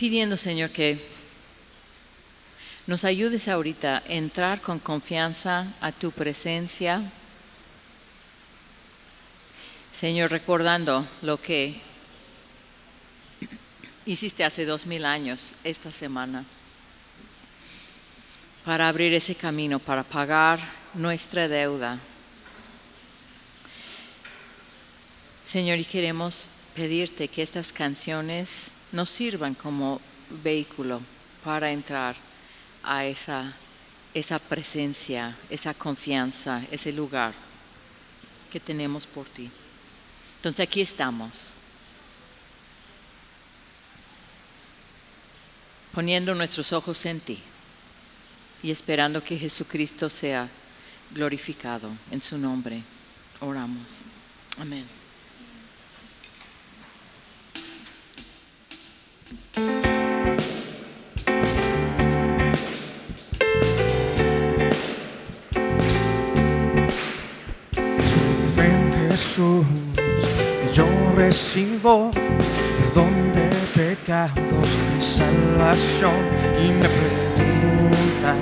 pidiendo, Señor, que nos ayudes ahorita a entrar con confianza a tu presencia. Señor, recordando lo que hiciste hace 2000 años esta semana, para abrir ese camino, para pagar nuestra deuda. Señor, y queremos pedirte que estas canciones nos sirvan como vehículo para entrar a esa presencia, esa confianza, ese lugar que tenemos por ti. Entonces aquí estamos, poniendo nuestros ojos en ti y esperando que Jesucristo sea glorificado. En su nombre oramos. Amén. Ven Jesús, que yo recibo perdón de pecados y salvación, y me preguntan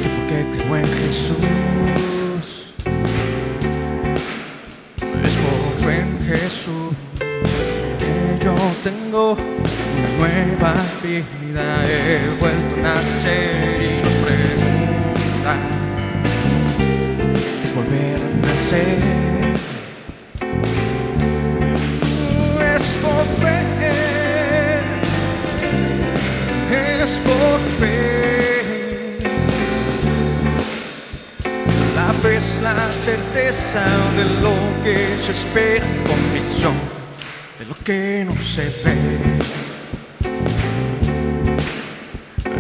que por qué creo en Jesús. Es por fe en Jesús que yo tengo una nueva vida, he vuelto a nacer, y nos preguntan volver a nacer. Es por fe, es por fe. La fe es la certeza de lo que se espera, convicción de lo que no se ve.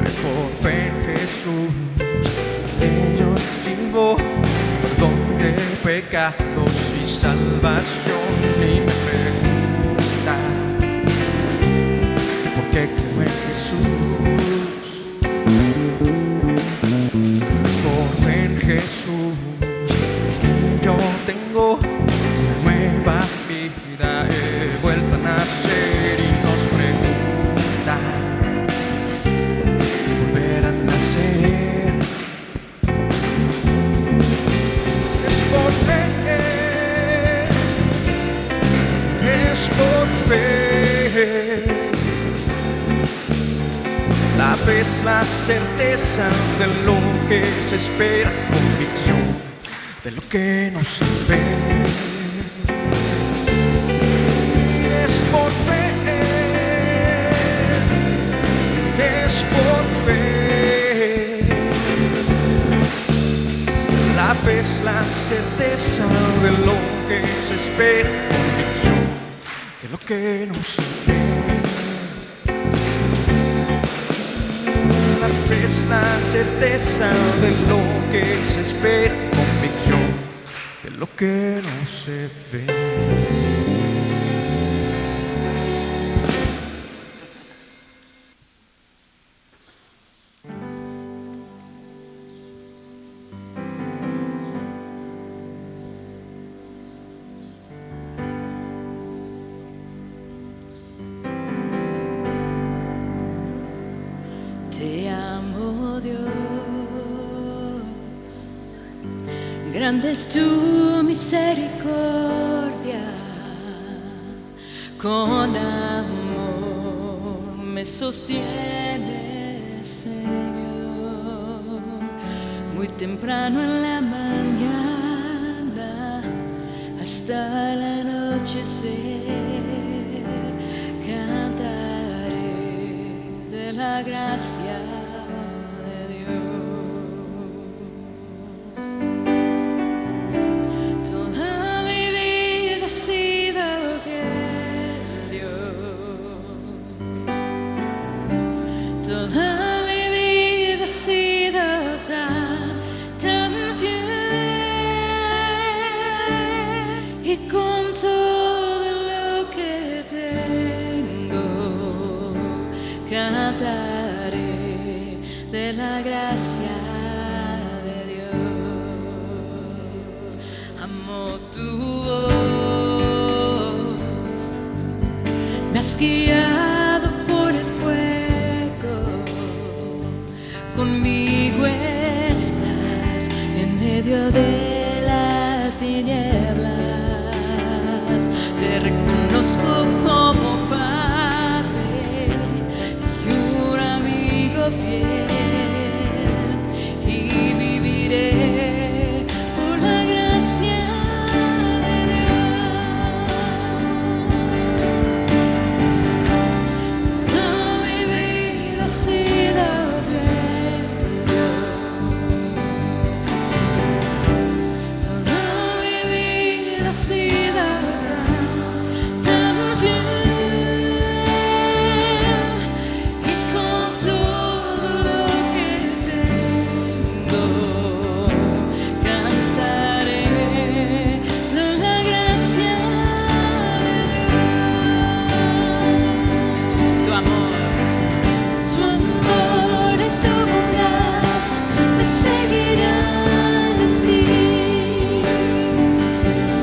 Es por fe en Jesús que yo sirvo perdón de pecados y salvación, y me pregunta por qué creo en Jesús. Es por fe en Jesús que yo tengo una nueva vida, he vuelto a nacer, y nos pregunta ¿qué es volver a nacer? Por fe, la fe es la certeza de lo que se espera, convicción de lo que no se ve. Es por fe, es por fe. La fe es la certeza de lo que se espera, convicción de lo que no se ve. La fe es la certeza de lo que se espera, convicción de lo que no se ve. Te amo, Dios, grande es tu misericordia, con amor me sostienes, Señor, muy temprano en la mañana hasta el anochecer, cantaré de la gracia de Dios. Toda mi vida ha sido fiel, Dios. Toda mi vida ha sido tan fiel, y con todo lo que tengo cantaré de la gracia de Dios. Amo tu voz, me has guiado de las tinieblas, te reconozco como Padre y un amigo fiel, y viviré por la gracia de Dios. Toda mi vida ha sido fiel, toda mi vida ha sido tan fiel, y con todo lo que tengo cantaré de la gracia de Dios. Tu amor y tu bondad me seguirán en mí.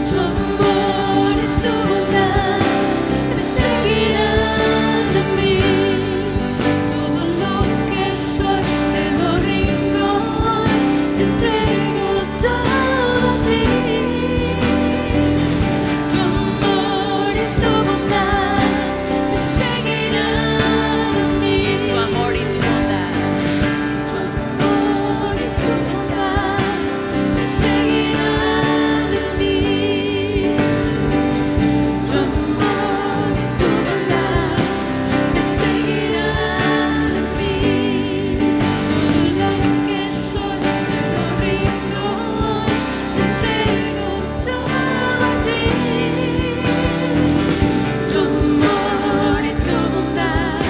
Tu amor y tu bondad me seguirán en mí. Todo lo que soy te lo rindo hoy, te entrego todo a ti. Tu amor y tu bondad me seguirán en mí. Tu amor y tu bondad. Tu amor y tu bondad me seguirán en mí. Tu amor y tu bondad me seguirán en mí. Todo lo que soy te lo rindo hoy, te entrego todo a ti. Tu amor y tu bondad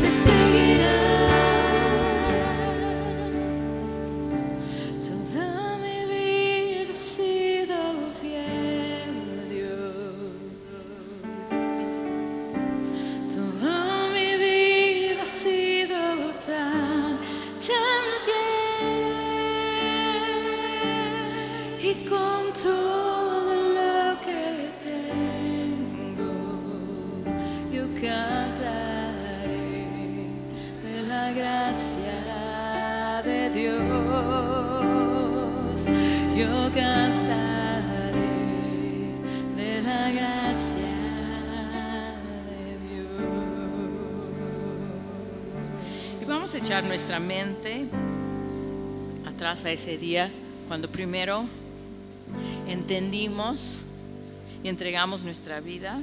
me seguirán. Toda mi vida ha sido fiel a Dios. Toda mi vida ha sido tan fiel, y con todo lo que tengo yo cantaré de la gracia de Dios. Yo cantaré de la gracia de Dios. Y vamos a echar nuestra mente atrás a ese día cuando primero entendimos y entregamos nuestra vida,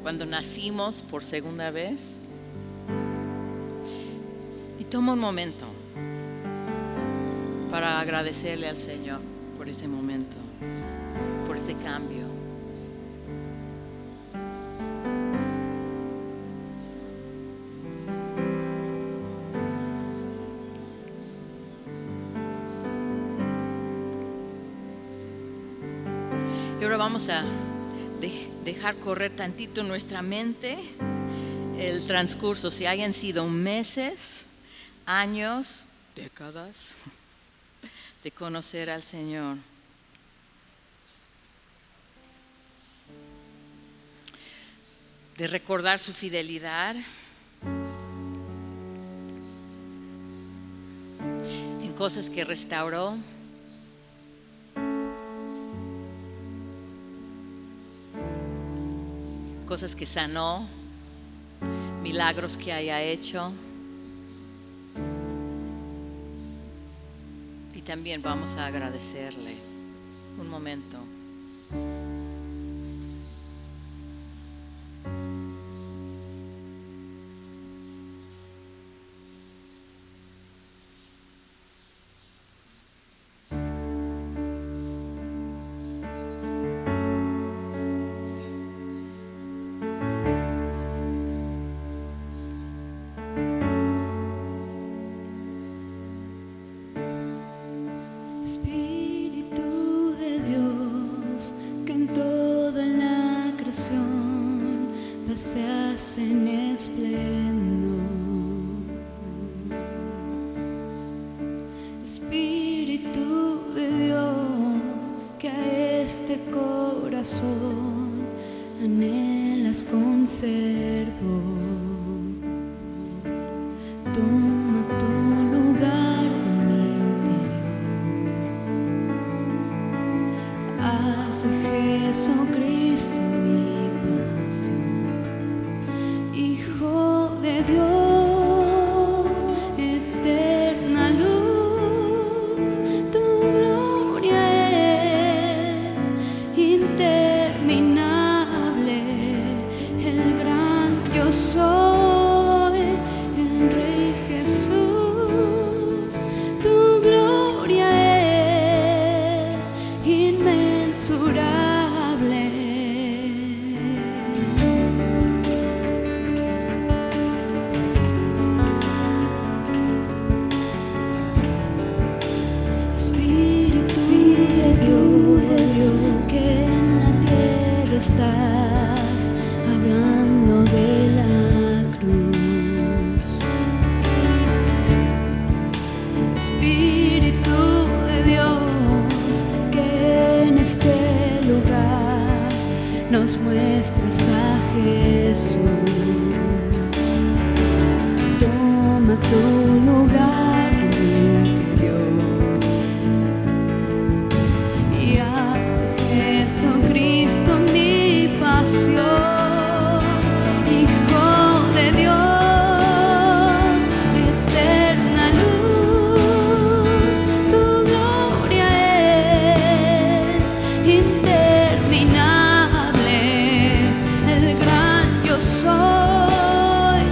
cuando nacimos por segunda vez. Y toma un momento para agradecerle al Señor por ese momento, por ese cambio. Y ahora vamos a dejar correr tantito nuestra mente el transcurso, si hayan sido meses, años, décadas de conocer al Señor. De recordar su fidelidad en cosas que restauró, cosas que sanó, milagros que haya hecho. Y también vamos a agradecerle un momento. Espíritu de Dios, que en toda la creación paseas en esplendor. Espíritu de Dios, que a este corazón anhelas con fervor. Toma tu lugar en mi interior. yo soy, el Rey Jesús. Tu gloria es inmensurable. Espíritu de Dios, que en la tierra estás hablando de la cruz. Espíritu de Dios, que en este lugar nos muestres a Jesús. Toma tu lugar en mi interior y hace Jesucristo mi pasión. Hijo de Dios, eterna luz, tu gloria es interminable. El gran yo soy,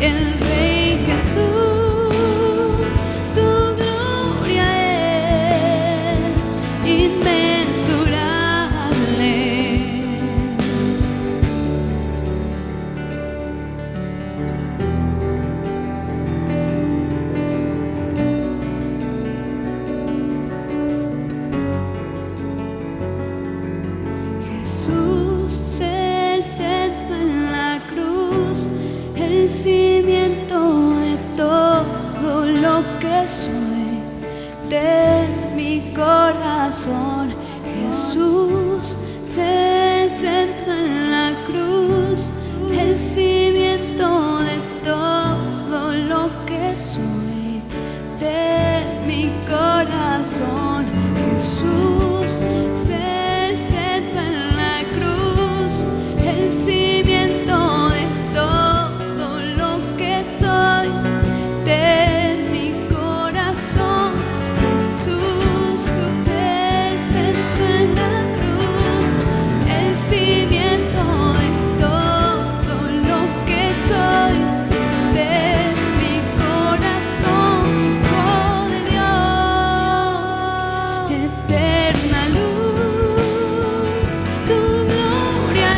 el Rey Jesús. Tu gloria es inmensurable. Jesús, el centro en la cruz, el cimiento de todo lo que soy, de mi corazón. Jesús, el centro en la cruz, el cimiento de todo lo que soy, de mi corazón. Jesús, el centro en la cruz, el cimiento de todo lo que soy, de mi corazón. Jesús, el centro en la cruz, el cimiento de todo lo que soy, de mi corazón. Hijo de Dios, eterna luz, tu gloria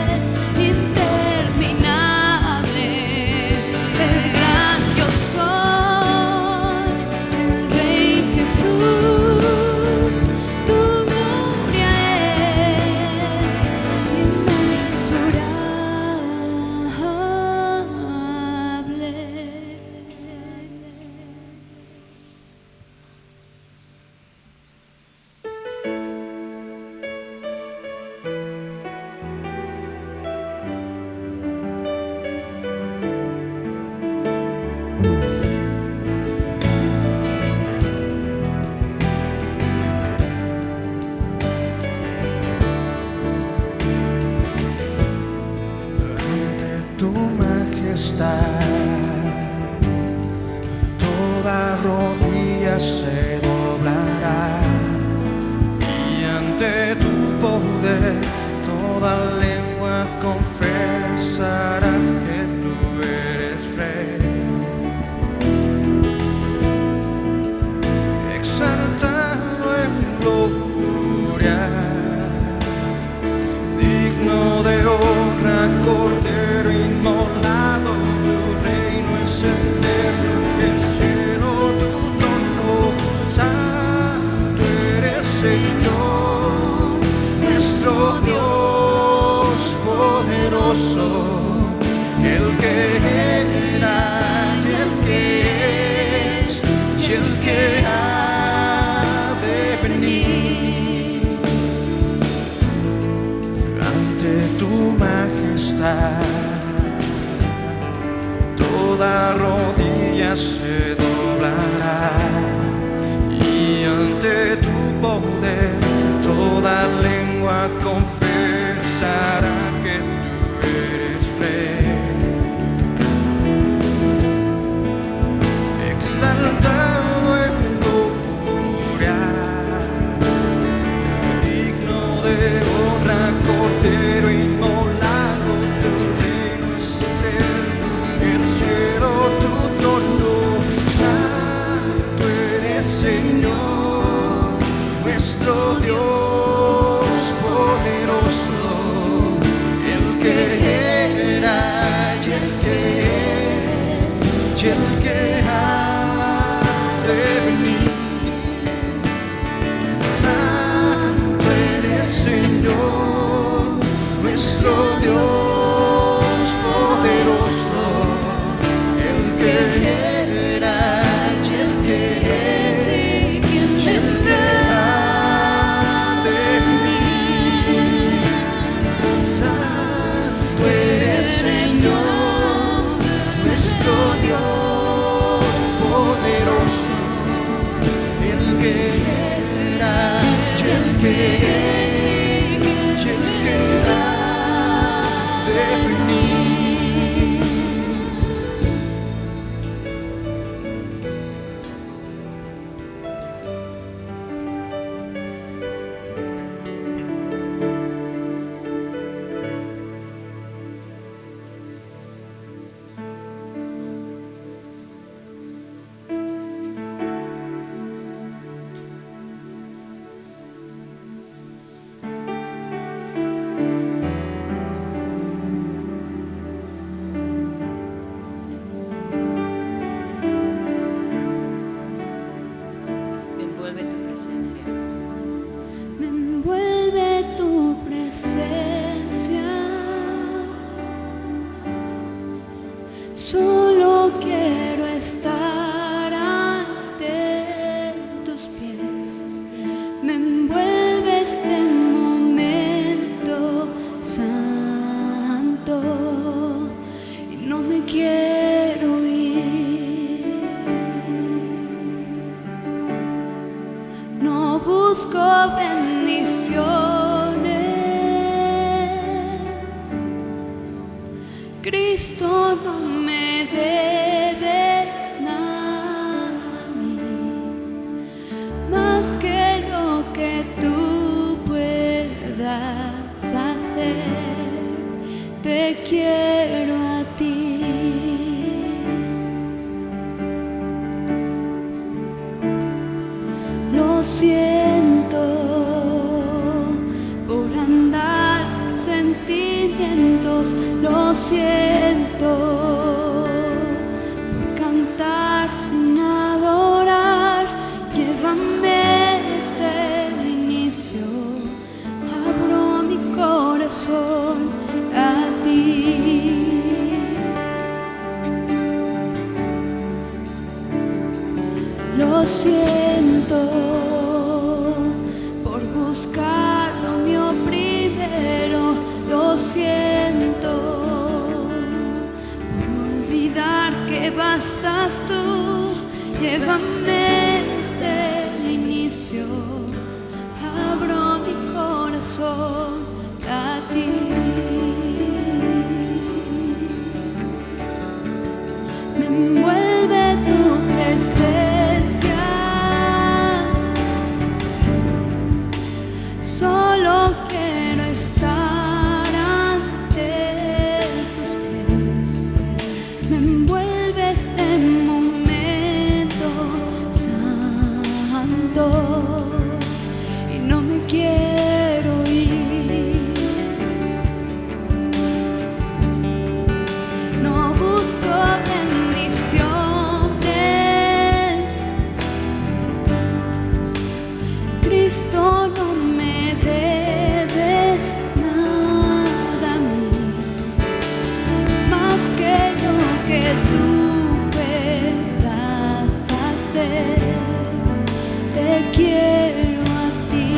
es interminable. El gran yo soy, el Rey Jesús. Tu gloria es Ante tu majestad, toda rodilla se doblará, y ante tu poder, toda lengua confesará que tú eres Rey. Exaltado en gloria, digno de honra, Cordero inmolado, tu reino es eterno, el cielo tu trono, santo eres Señor, nuestro Dios poderoso, el que era y el que es y el que ha de venir. Ante tu majestad, toda rodilla se doblará, y ante tu poder, toda lengua confesará que tú eres Rey. Exaltado en gloria, digno de honra, Cordero inmolado, tu Solo quiero estar ante tus pies. Me envuelve este momento santo y no me quiero ir. No busco bendiciones. Cristo, no me debes nada a mí, más que lo que tú puedas hacer. Te quiero a ti. Lo siento por andar sentimientos, lo siento por cantar sin adorar. Llévame desde el inicio, abro mi corazón a ti. Lo siento por buscar lo mío primero, lo siento por olvidar que bastas tú. Llévame desde el inicio, abro mi corazón a ti. Me envuelve tu presencia. Solo quiero estar ante tus pies. Me envuelve este momento santo y no me quiero ir. No busco bendiciones. Cristo, no me debes nada a mí, más que lo que tú puedas hacer. Te quiero a ti.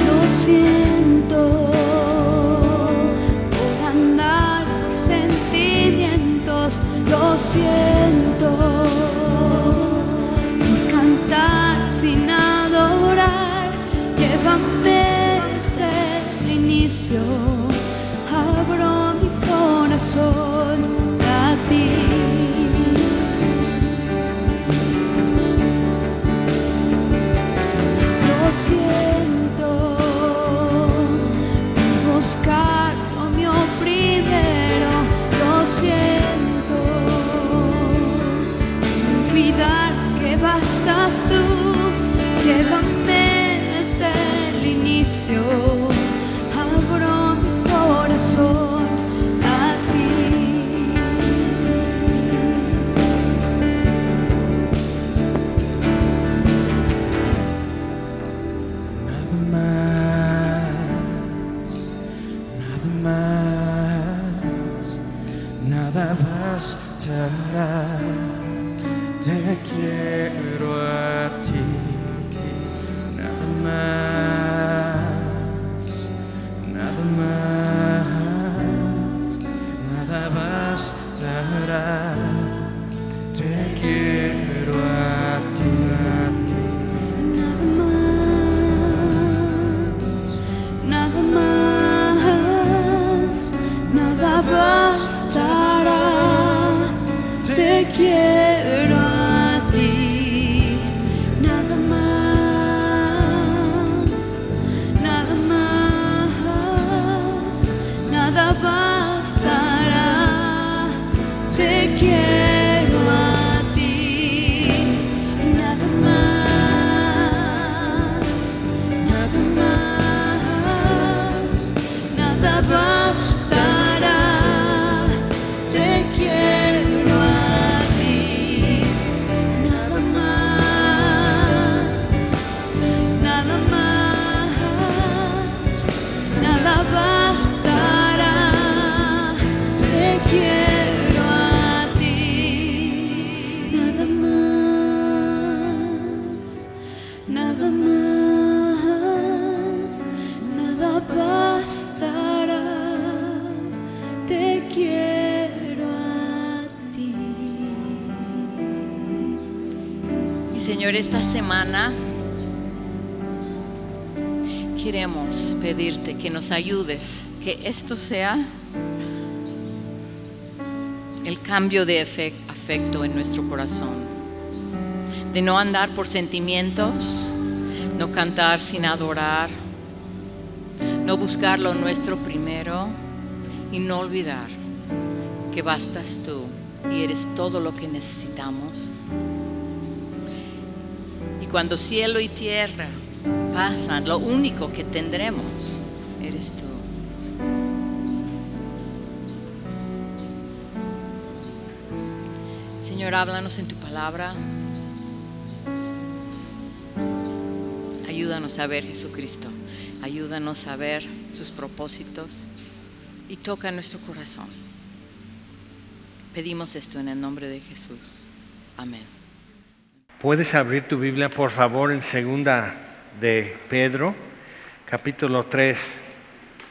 Lo siento por andar sentimientos, lo siento por cantar sin adorar. Llévame desde el inicio, abro mi corazón a ti. Lo siento por buscar lo mío primero, lo siento por olvidar que bastas tú. Llévame desde el inicio, abro mi corazón a ti. Nada más, nada más, nada bastará. Te quiero a ti. Nada más, nada más, nada bastará. Te quiero a ti. Nada más, nada bastará. Te quiero a ti. Nada más, nada más, nada bastará. Te quiero a ti. Nada más, nada más, nada bastará. Te quiero a ti. Nada más, nada más, Señor, esta semana queremos pedirte que nos ayudes, que esto sea el cambio de afecto en nuestro corazón, de no andar por sentimientos, no cantar sin adorar, no buscar lo nuestro primero y no olvidar que bastas tú y eres todo lo que necesitamos. Y cuando cielo y tierra pasan, lo único que tendremos eres tú. Señor, háblanos en tu palabra. Ayúdanos a ver Jesucristo. Ayúdanos a ver sus propósitos y toca nuestro corazón. Pedimos esto en el nombre de Jesús. Amén. Puedes abrir tu Biblia, por favor, en Segunda de Pedro, capítulo 3.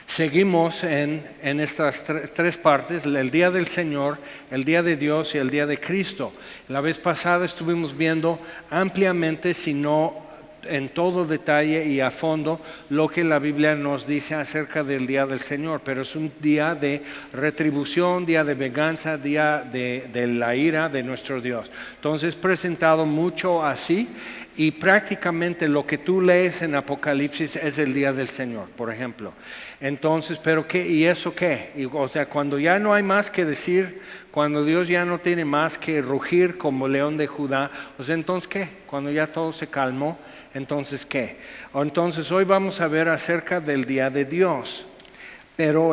Seguimos en estas tres partes, el día del Señor, el día de Dios y el día de Cristo. La vez pasada estuvimos viendo ampliamente, si no en todo detalle y a fondo, lo que la Biblia nos dice acerca del día del Señor, pero es un día de retribución, día de venganza, día de la ira de nuestro Dios. Entonces, presentado mucho así, y prácticamente lo que tú lees en Apocalipsis es el día del Señor, por ejemplo. Entonces, ¿pero qué? ¿Y eso qué? O sea, cuando ya no hay más que decir, cuando Dios ya no tiene más que rugir como león de Judá, o sea, ¿entonces qué? Cuando ya todo se calmó, ¿entonces qué? Entonces, hoy vamos a ver acerca del día de Dios. Pero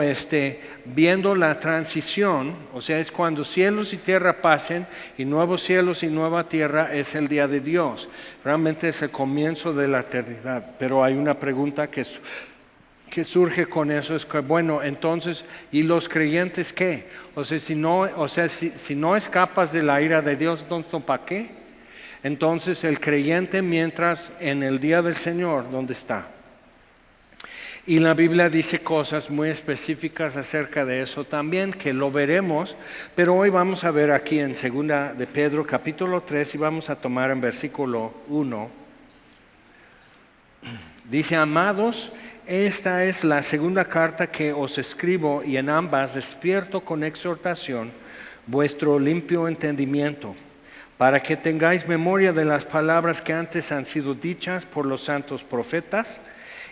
viendo la transición, o sea, es cuando cielos y tierra pasen y nuevos cielos y nueva tierra, es el día de Dios. Realmente es el comienzo de la eternidad. Pero hay una pregunta que surge con eso, es que bueno, entonces, ¿y los creyentes qué? O sea, si no escapas de la ira de Dios, entonces ¿para qué? Entonces el creyente, mientras en el día del Señor, ¿dónde está? Y la Biblia dice cosas muy específicas acerca de eso también, que lo veremos, pero hoy vamos a ver aquí en Segunda de Pedro capítulo 3 y vamos a tomar en versículo 1. Dice: amados, esta es la segunda carta que os escribo, y en ambas despierto con exhortación vuestro limpio entendimiento, para que tengáis memoria de las palabras que antes han sido dichas por los santos profetas,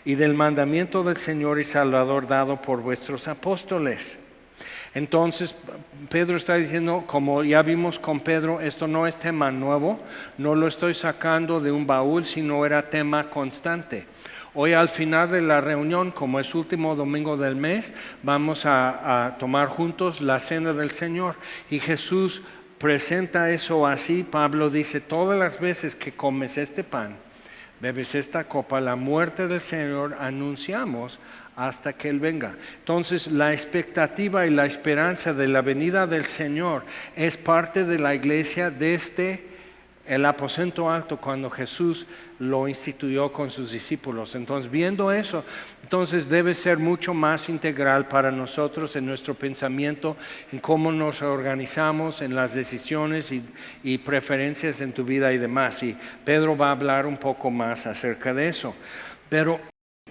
y del mandamiento del Señor y Salvador dado por vuestros apóstoles. Entonces Pedro está diciendo, como ya vimos con Pedro, esto no es tema nuevo, no lo estoy sacando de un baúl, sino era tema constante. Hoy al final de la reunión, como es último domingo del mes, vamos a tomar juntos la cena del Señor, y Jesús presenta eso así. Pablo dice: todas las veces que comes este pan, bebes esta copa, la muerte del Señor anunciamos hasta que Él venga. Entonces, la expectativa y la esperanza de la venida del Señor es parte de la iglesia desde el aposento alto, cuando Jesús lo instituyó con sus discípulos. Entonces, viendo eso, entonces debe ser mucho más integral para nosotros en nuestro pensamiento, en cómo nos organizamos, en las decisiones y preferencias en tu vida y demás. Y Pedro va a hablar un poco más acerca de eso. Pero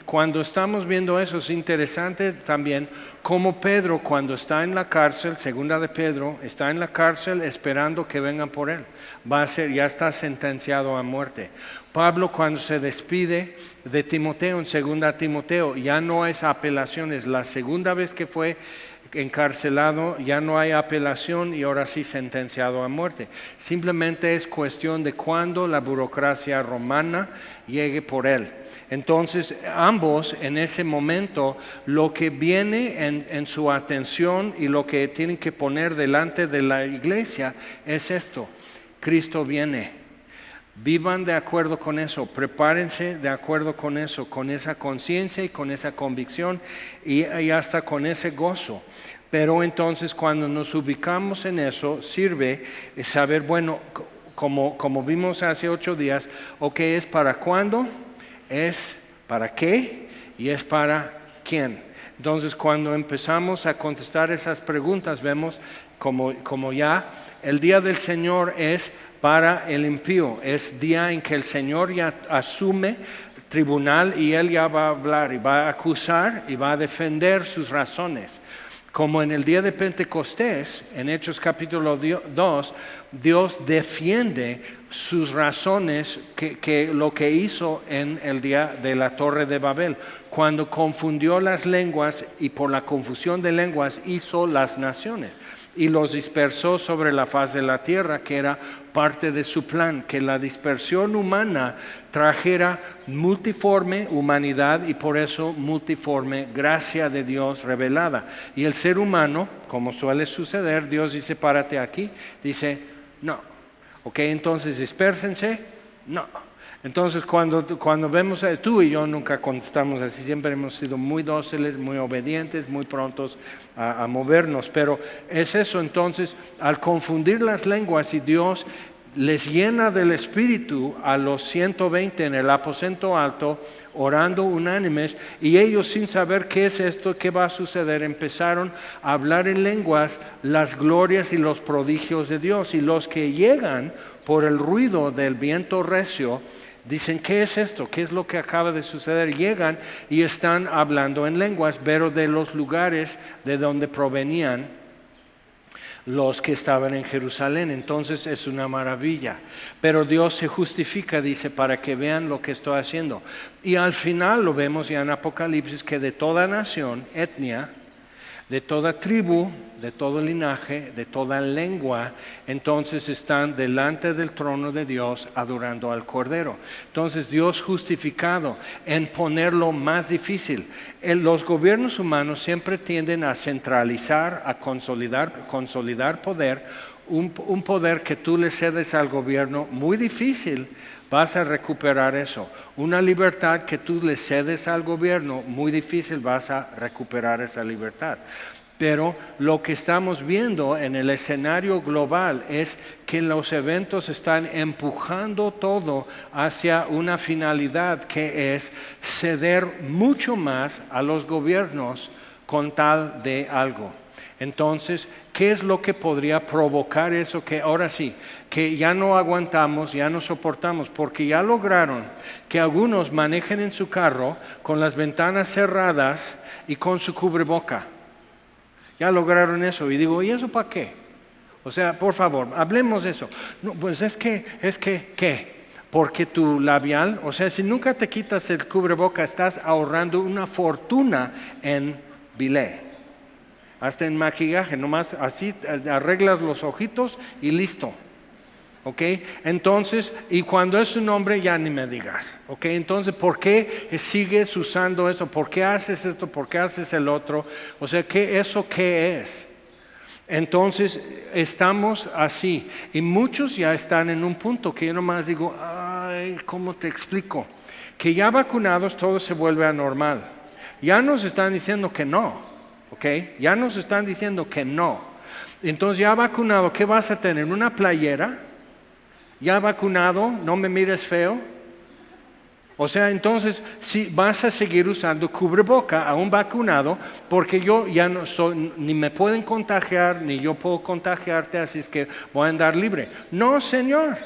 cuando estamos viendo eso, es interesante también cómo Pedro, cuando está en la cárcel, segunda de Pedro, está en la cárcel esperando que vengan por él. Ya está sentenciado a muerte. Pablo, cuando se despide de Timoteo, en segunda Timoteo, ya no es apelaciones. La segunda vez que fue encarcelado, ya no hay apelación y ahora sí sentenciado a muerte. Simplemente es cuestión de cuándo la burocracia romana llegue por él. Entonces, ambos en ese momento, lo que viene en su atención y lo que tienen que poner delante de la iglesia es esto: Cristo viene. Vivan de acuerdo con eso, prepárense de acuerdo con eso, con esa conciencia y con esa convicción y hasta con ese gozo. Pero entonces, cuando nos ubicamos en eso, sirve saber, bueno, como vimos hace 8 días, ok, ¿es para cuándo? ¿Es para qué? ¿Y es para quién? Entonces, cuando empezamos a contestar esas preguntas, vemos como ya el día del Señor es para el impío, es día en que el Señor ya asume tribunal y Él ya va a hablar y va a acusar y va a defender sus razones. Como en el día de Pentecostés, en Hechos capítulo 2, Dios defiende sus razones que lo que hizo en el día de la Torre de Babel, cuando confundió las lenguas y por la confusión de lenguas hizo las naciones y los dispersó sobre la faz de la tierra, que era parte de su plan, que la dispersión humana trajera multiforme humanidad y por eso multiforme gracia de Dios revelada. Y el ser humano, como suele suceder, Dios dice, párate aquí, dice, no. Ok, entonces dispérsense, no. Entonces cuando vemos, tú y yo nunca contestamos así, siempre hemos sido muy dóciles, muy obedientes, muy prontos a movernos, pero es eso. Entonces, al confundir las lenguas y Dios les llena del Espíritu a los 120 en el aposento alto, orando unánimes, y ellos sin saber qué es esto, qué va a suceder, empezaron a hablar en lenguas las glorias y los prodigios de Dios, y los que llegan por el ruido del viento recio, dicen, ¿qué es esto? ¿Qué es lo que acaba de suceder? Llegan y están hablando en lenguas, pero de los lugares de donde provenían los que estaban en Jerusalén. Entonces es una maravilla. Pero Dios se justifica, dice, para que vean lo que estoy haciendo. Y al final lo vemos ya en Apocalipsis, que de toda nación, etnia, de toda tribu, de todo linaje, de toda lengua, entonces están delante del trono de Dios adorando al Cordero. Entonces Dios justificado en ponerlo más difícil. Los gobiernos humanos siempre tienden a centralizar, a consolidar poder, un poder que tú le cedes al gobierno muy difícil. Vas a recuperar eso. Una libertad que tú le cedes al gobierno, muy difícil vas a recuperar esa libertad. Pero lo que estamos viendo en el escenario global es que los eventos están empujando todo hacia una finalidad, que es ceder mucho más a los gobiernos con tal de algo. Entonces, ¿qué es lo que podría provocar eso? Que ahora sí, que ya no aguantamos, ya no soportamos, porque ya lograron que algunos manejen en su carro con las ventanas cerradas y con su cubreboca. Ya lograron eso. Y digo, ¿y eso para qué? O sea, por favor, hablemos de eso. No, pues es que, ¿qué? Porque tu labial, o sea, si nunca te quitas el cubreboca, estás ahorrando una fortuna en bilé. Hasta en maquillaje, nomás así arreglas los ojitos y listo. ¿Ok? Entonces, y cuando es un hombre ya ni me digas. ¿Ok? Entonces, ¿por qué sigues usando eso? ¿Por qué haces esto? ¿Por qué haces el otro? O sea, ¿eso qué es? Entonces, estamos así. Y muchos ya están en un punto que yo nomás digo, ay, ¿cómo te explico? Que ya vacunados todo se vuelve anormal. Ya nos están diciendo que no. ¿Ok? Ya nos están diciendo que no. Entonces ya vacunado, ¿qué vas a tener? ¿Una playera? ¿Ya vacunado? ¿No me mires feo? O sea, entonces si vas a seguir usando cubreboca a un vacunado, porque yo ya no soy, ni me pueden contagiar, ni yo puedo contagiarte, así es que voy a andar libre. No, señor.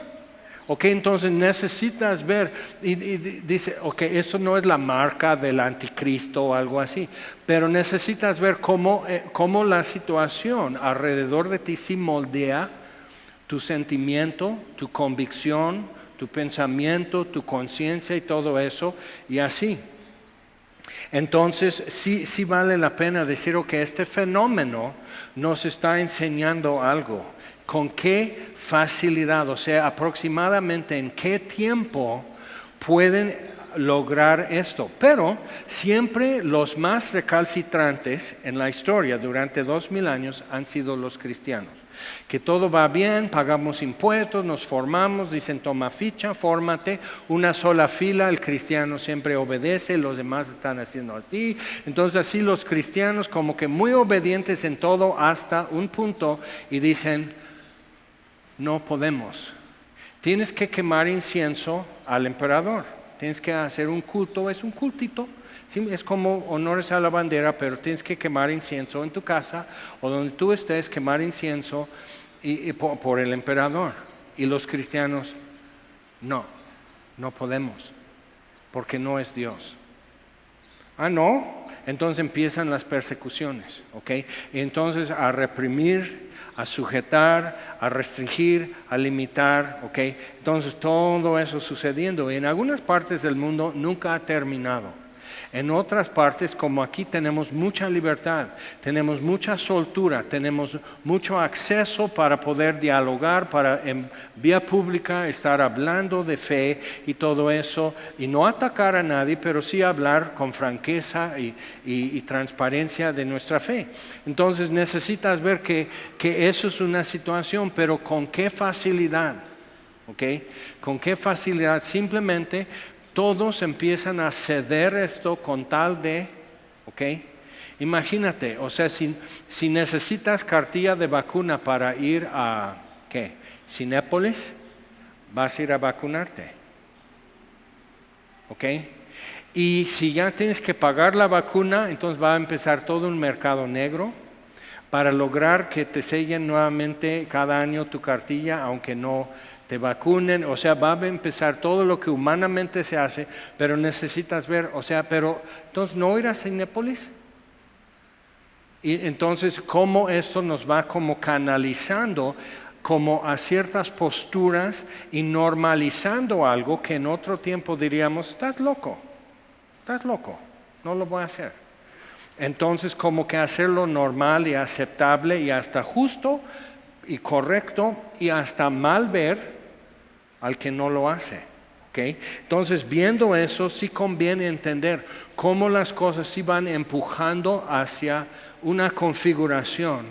Ok, entonces necesitas ver, y dice, ok, esto no es la marca del anticristo o algo así, pero necesitas ver cómo la situación alrededor de ti sí moldea tu sentimiento, tu convicción, tu pensamiento, tu conciencia y todo eso, y así. Entonces sí vale la pena decir que este fenómeno nos está enseñando algo. ¿Con qué facilidad, o sea, aproximadamente en qué tiempo pueden lograr esto? Pero siempre los más recalcitrantes en la historia durante 2000 años han sido los cristianos. Que todo va bien, pagamos impuestos, nos formamos, dicen toma ficha, fórmate, una sola fila, el cristiano siempre obedece, los demás están haciendo así. Entonces así los cristianos como que muy obedientes en todo hasta un punto y dicen, no podemos. Tienes que quemar incienso al emperador. tienes que hacer un culto, es un cultito, sí, es como honores a la bandera, pero tienes que quemar incienso en tu casa o donde tú estés, quemar incienso por el emperador. Y los cristianos, no podemos, porque no es Dios. Ah, no, entonces empiezan las persecuciones, ¿ok? Y entonces a reprimir, a sujetar, a restringir, a limitar, ¿ok? Entonces todo eso sucediendo. Y en algunas partes del mundo nunca ha terminado. En otras partes, como aquí, tenemos mucha libertad, tenemos mucha soltura, tenemos mucho acceso para poder dialogar, para en vía pública estar hablando de fe y todo eso, y no atacar a nadie, pero sí hablar con franqueza y transparencia de nuestra fe. Entonces necesitas ver que eso es una situación, pero con qué facilidad, ¿ok? Con qué facilidad simplemente todos empiezan a ceder esto con tal de, ¿ok? Imagínate, o sea, si necesitas cartilla de vacuna para ir a, ¿qué? Cinépolis, vas a ir a vacunarte, ¿ok? Y si ya tienes que pagar la vacuna, entonces va a empezar todo un mercado negro para lograr que te sellen nuevamente cada año tu cartilla, aunque no te vacunen, o sea, va a empezar todo lo que humanamente se hace, pero necesitas ver, o sea, pero entonces no ir a Cinépolis. Y entonces, ¿cómo esto nos va como canalizando como a ciertas posturas y normalizando algo que en otro tiempo diríamos, estás loco, no lo voy a hacer? Entonces, como que hacerlo normal y aceptable y hasta justo y correcto y hasta mal ver al que no lo hace. ¿Okay? Entonces, viendo eso, sí conviene entender cómo las cosas sí van empujando hacia una configuración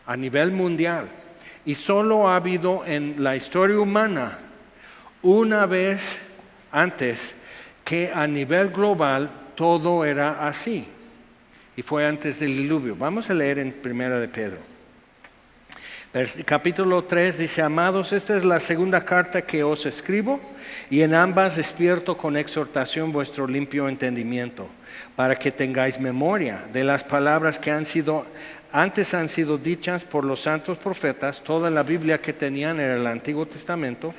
a nivel mundial. Y solo ha habido en la historia humana una vez antes que a nivel global todo era así. Y fue antes del diluvio. Vamos a leer en 1 de Pedro. Capítulo 3 dice, amados, esta es la segunda carta que os escribo, y en ambas despierto con exhortación vuestro limpio entendimiento, para que tengáis memoria de las palabras que antes han sido dichas por los santos profetas, toda la Biblia que tenían en el Antiguo Testamento,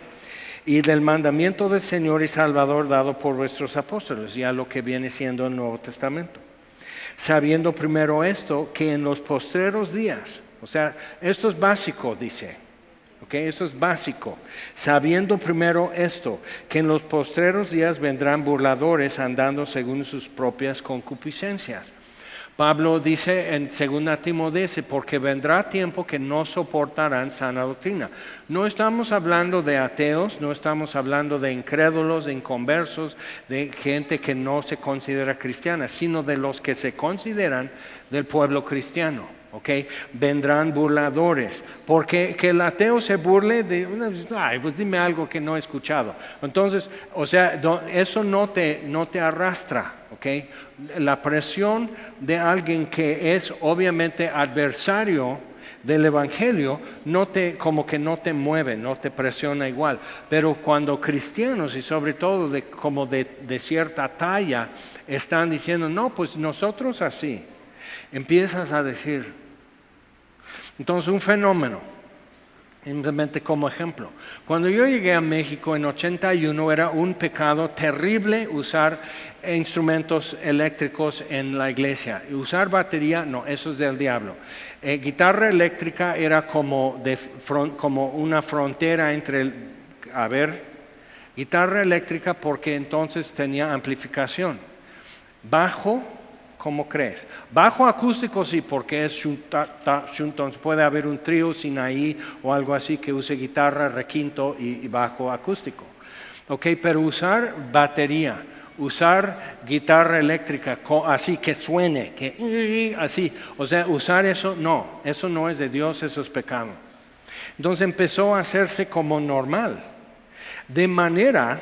y del mandamiento del Señor y Salvador dado por vuestros apóstoles, ya lo que viene siendo el Nuevo Testamento. Sabiendo primero esto, que en los postreros días, o sea, esto es básico, dice. ¿Ok? Esto es básico. Sabiendo primero esto, que en los postreros días vendrán burladores andando según sus propias concupiscencias. Pablo dice en 2 Timoteo, porque vendrá tiempo que no soportarán sana doctrina. No estamos hablando de ateos, no estamos hablando de incrédulos, de inconversos, de gente que no se considera cristiana, sino de los que se consideran del pueblo cristiano. Okay. Vendrán burladores, porque que el ateo se burle de, ay, pues dime algo que no he escuchado. Entonces, o sea, eso no te arrastra, okay. La presión de alguien que es obviamente adversario del evangelio como que no te mueve, no te presiona igual. Pero cuando cristianos y sobre todo de cierta talla están diciendo, no, pues nosotros así, empiezas a decir. Entonces, un fenómeno, simplemente como ejemplo. Cuando yo llegué a México en 81 era un pecado terrible usar instrumentos eléctricos en la iglesia. Y usar batería, no, eso es del diablo. Guitarra eléctrica era como una frontera entre guitarra eléctrica porque entonces tenía amplificación. Bajo, ¿cómo crees? Bajo acústico sí, porque es entonces puede haber un trío Sinaí o algo así que use guitarra, requinto y bajo acústico. Ok, pero usar batería, usar guitarra eléctrica así que suene, así, o sea, usar eso no es de Dios, eso es pecado. Entonces empezó a hacerse como normal, de manera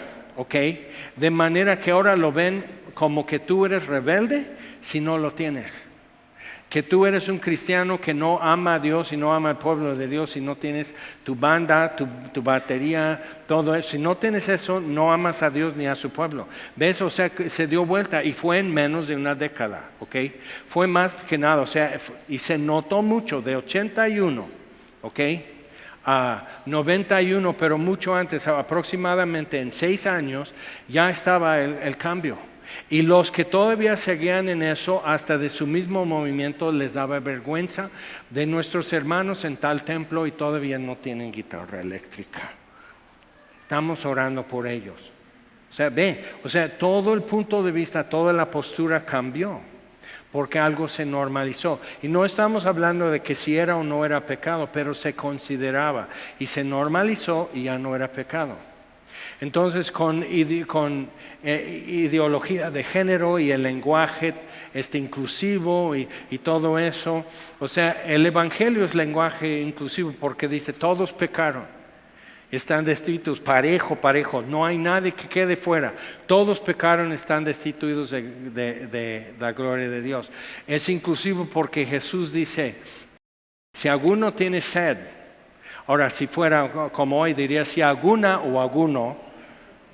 que ahora lo ven como que tú eres rebelde si no lo tienes. que tú eres un cristiano que no ama a Dios y no ama al pueblo de Dios, y no tienes tu banda, tu batería, todo eso, si no tienes eso, no amas a Dios ni a su pueblo. ¿Ves? O sea, que se dio vuelta y fue en menos de una década, ¿ok? Fue más que nada, o sea, y se notó mucho de 81, ¿ok? A 91, pero mucho antes, aproximadamente en 6 años, ya estaba el cambio. Y los que todavía seguían en eso, hasta de su mismo movimiento, les daba vergüenza de nuestros hermanos en tal templo y todavía no tienen guitarra eléctrica. Estamos orando por ellos. O sea, todo el punto de vista, toda la postura cambió, porque algo se normalizó. Y no estamos hablando de que si era o no era pecado, pero se consideraba y se normalizó y ya no era pecado. Entonces, con ideología de género y el lenguaje inclusivo y todo eso, o sea, el Evangelio es lenguaje inclusivo porque dice, todos pecaron, están destituidos, parejo, no hay nadie que quede fuera, todos pecaron, están destituidos de la gloria de Dios. Es inclusivo porque Jesús dice, si alguno tiene sed, ahora, si fuera como hoy, diría si alguna o alguno,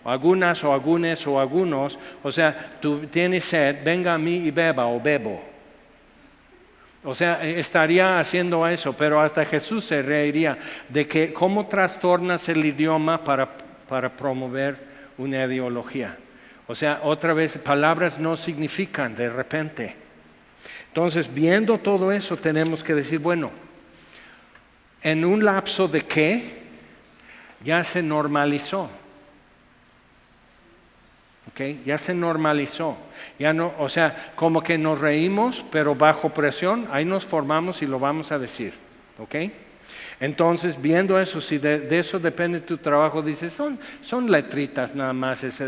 algunas o algunes o algunos, o sea, tú tienes sed, venga a mí y beba o bebo. O sea, estaría haciendo eso, pero hasta Jesús se reiría de que cómo trastornas el idioma para promover una ideología. O sea, otra vez, palabras no significan de repente. Entonces, viendo todo eso, tenemos que decir, bueno, en un lapso de qué ya se normalizó. ¿Okay? Ya se normalizó. Ya no, o sea, como que nos reímos, pero bajo presión, ahí nos formamos y lo vamos a decir. ¿Okay? Entonces, viendo eso, si de eso depende tu trabajo, dices, son letritas nada más, es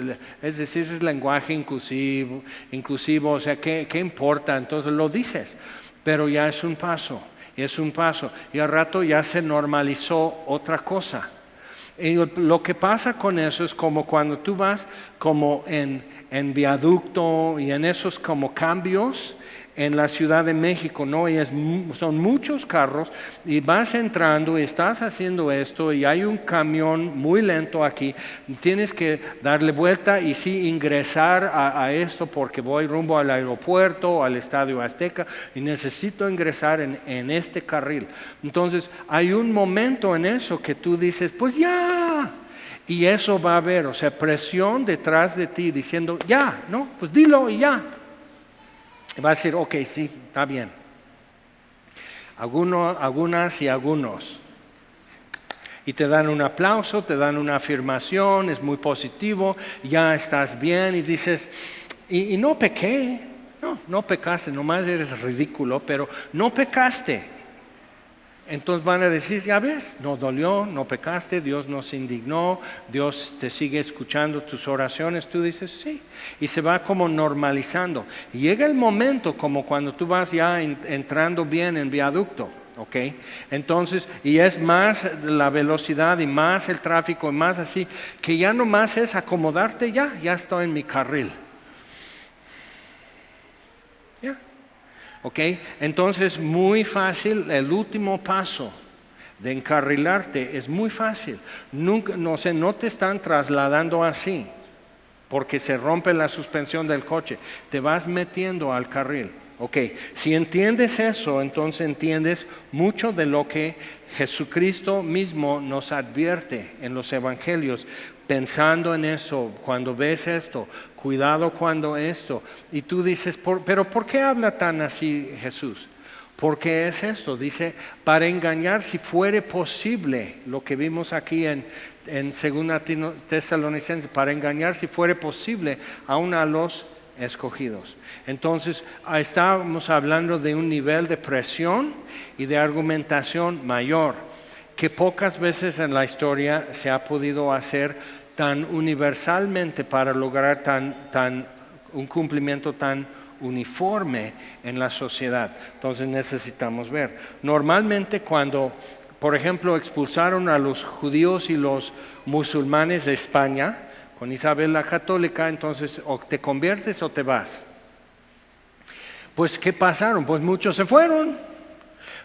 decir, es lenguaje inclusivo, o sea, ¿qué importa? Entonces lo dices, pero ya es un paso. Y al rato ya se normalizó otra cosa. Y lo que pasa con eso es como cuando tú vas como en viaducto y en esos como cambios en la Ciudad de México, ¿no? Y son muchos carros y vas entrando y estás haciendo esto y hay un camión muy lento aquí, tienes que darle vuelta y sí ingresar a esto porque voy rumbo al aeropuerto, al Estadio Azteca y necesito ingresar en este carril. Entonces hay un momento en eso que tú dices, pues ya. Y eso va a haber, o sea, presión detrás de ti diciendo, ya, ¿no? Pues dilo y ya. Va a decir, ok, sí, está bien. Algunas y algunos. Y te dan un aplauso, te dan una afirmación, es muy positivo, ya estás bien y dices, y no pequé, no pecaste, nomás eres ridículo, pero no pecaste. Entonces van a decir, ya ves, no dolió, no pecaste, Dios no se indignó, Dios te sigue escuchando tus oraciones, tú dices sí, y se va como normalizando. Y llega el momento como cuando tú vas ya entrando bien en viaducto, ¿ok? Entonces, y es más la velocidad y más el tráfico y más así, que ya nomás es acomodarte, ya estoy en mi carril. Ya. ¿Ok? Entonces, muy fácil, el último paso de encarrilarte es muy fácil. Nunca, no te están trasladando así, porque se rompe la suspensión del coche. Te vas metiendo al carril. Ok, si entiendes eso, entonces entiendes mucho de lo que Jesucristo mismo nos advierte en los evangelios. Pensando en eso, cuando ves esto, cuidado cuando esto. Y tú dices, pero ¿por qué habla tan así Jesús? Porque es esto, dice, para engañar si fuere posible, lo que vimos aquí en 2 Tesalonicenses, para engañar si fuere posible aún a los escogidos. Entonces, estábamos hablando de un nivel de presión y de argumentación mayor, que pocas veces en la historia se ha podido hacer tan universalmente para lograr un cumplimiento tan uniforme en la sociedad. Entonces necesitamos ver. Normalmente cuando, por ejemplo, expulsaron a los judíos y los musulmanes de España, con Isabel la Católica, entonces o te conviertes o te vas. Pues, ¿qué pasaron? Pues muchos se fueron.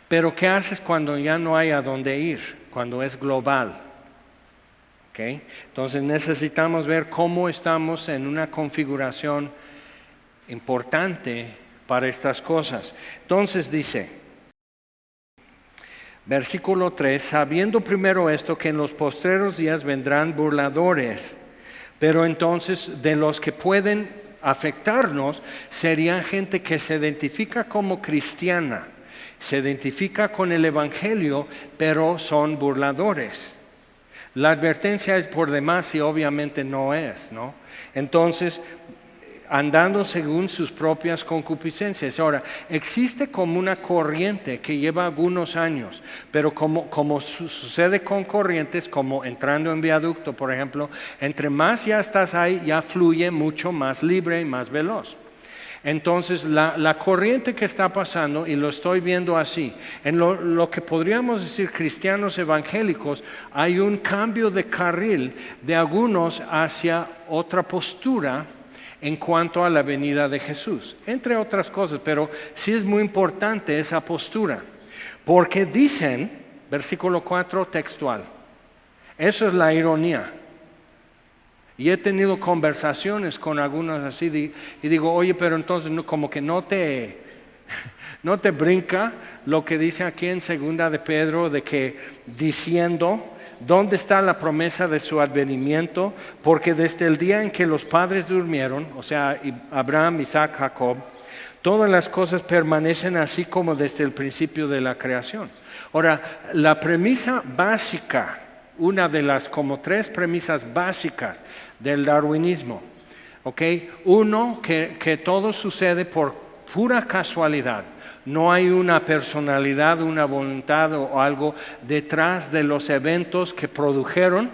Pero ¿qué haces cuando ya no hay a dónde ir? Cuando es global. ¿Okay? Entonces necesitamos ver cómo estamos en una configuración importante para estas cosas. Entonces dice, versículo 3, sabiendo primero esto, que en los postreros días vendrán burladores, pero entonces de los que pueden afectarnos serían gente que se identifica como cristiana, se identifica con el Evangelio, pero son burladores. La advertencia es por demás y obviamente no es, ¿no? Entonces, andando según sus propias concupiscencias. Ahora, existe como una corriente que lleva algunos años, pero como sucede con corrientes, como entrando en viaducto, por ejemplo, entre más ya estás ahí, ya fluye mucho más libre y más veloz. Entonces, la corriente que está pasando, y lo estoy viendo así, en lo que podríamos decir cristianos evangélicos, hay un cambio de carril de algunos hacia otra postura en cuanto a la venida de Jesús, entre otras cosas, pero sí es muy importante esa postura, porque dicen, versículo 4 textual, eso es la ironía. Y he tenido conversaciones con algunos así y digo, oye, pero entonces como que no te brinca lo que dice aquí en segunda de Pedro, de que diciendo, ¿dónde está la promesa de su advenimiento? Porque desde el día en que los padres durmieron, o sea, Abraham, Isaac, Jacob, todas las cosas permanecen así como desde el principio de la creación. Ahora, la premisa básica, una de las como 3 premisas básicas del darwinismo, ¿ok? Uno, que todo sucede por pura casualidad. No hay una personalidad, una voluntad o algo detrás de los eventos que produjeron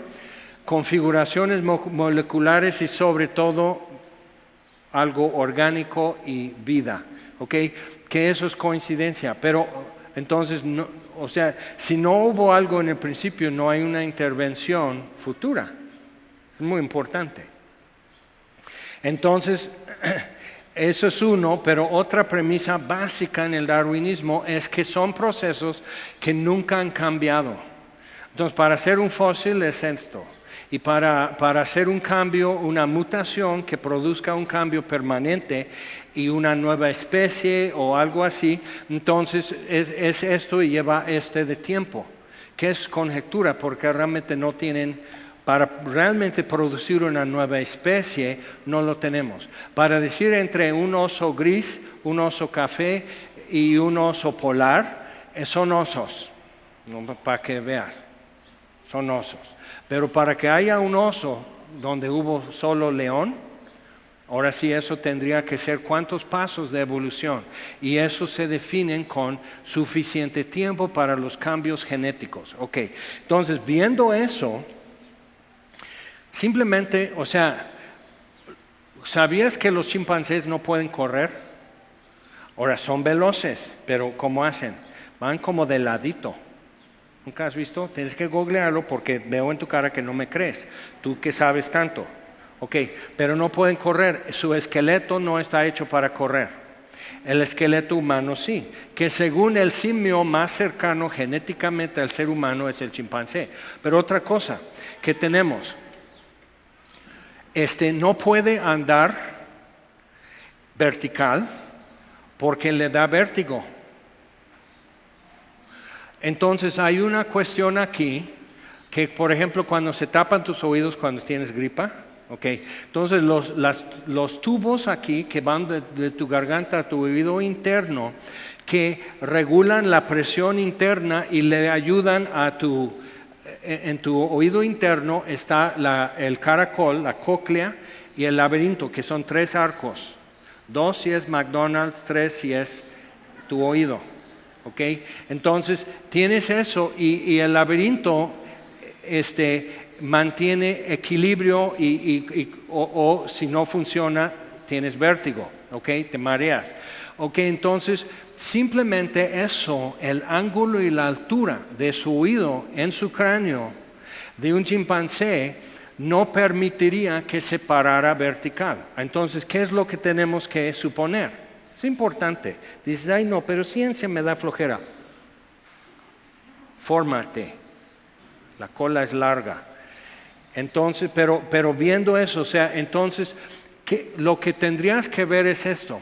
configuraciones moleculares y sobre todo algo orgánico y vida, ¿ok? Que eso es coincidencia, pero entonces, no, o sea, si no hubo algo en el principio, no hay una intervención futura. Es muy importante. Entonces, eso es uno, pero otra premisa básica en el darwinismo es que son procesos que nunca han cambiado. Entonces, para hacer un fósil es esto. Y para hacer un cambio, una mutación que produzca un cambio permanente y una nueva especie o algo así, entonces es esto y lleva de tiempo, que es conjetura, porque realmente no tienen, para realmente producir una nueva especie, no lo tenemos. Para decir entre un oso gris, un oso café y un oso polar, son osos, ¿no? Para que veas, son osos. Pero para que haya un oso donde hubo solo león, ahora sí eso tendría que ser cuántos pasos de evolución. Y eso se definen con suficiente tiempo para los cambios genéticos. Ok, entonces viendo eso, simplemente, o sea, ¿sabías que los chimpancés no pueden correr? Ahora son veloces, pero ¿cómo hacen? Van como de ladito. ¿Nunca has visto? Tienes que googlearlo porque veo en tu cara que no me crees. Tú que sabes tanto. Ok, pero no pueden correr. Su esqueleto no está hecho para correr. El esqueleto humano sí. Que según el simio más cercano genéticamente al ser humano es el chimpancé. Pero otra cosa que tenemos. No puede andar vertical porque le da vértigo. Entonces hay una cuestión aquí que, por ejemplo, cuando se tapan tus oídos cuando tienes gripa, okay, entonces los tubos aquí que van de tu garganta a tu oído interno, que regulan la presión interna y le ayudan en tu oído interno está el caracol, la cóclea y el laberinto, que son 3 arcos. 2 si es McDonald's, 3 si es tu oído. Okay. Entonces tienes eso y el laberinto mantiene equilibrio o si no funciona tienes vértigo, okay, te mareas. Okay, entonces simplemente eso, el ángulo y la altura de su oído en su cráneo de un chimpancé no permitiría que se parara vertical. Entonces, ¿qué es lo que tenemos que suponer? Es importante. Dices, ay no, pero ciencia me da flojera. Fórmate. La cola es larga. Entonces, pero viendo eso, o sea, entonces, lo que tendrías que ver es esto.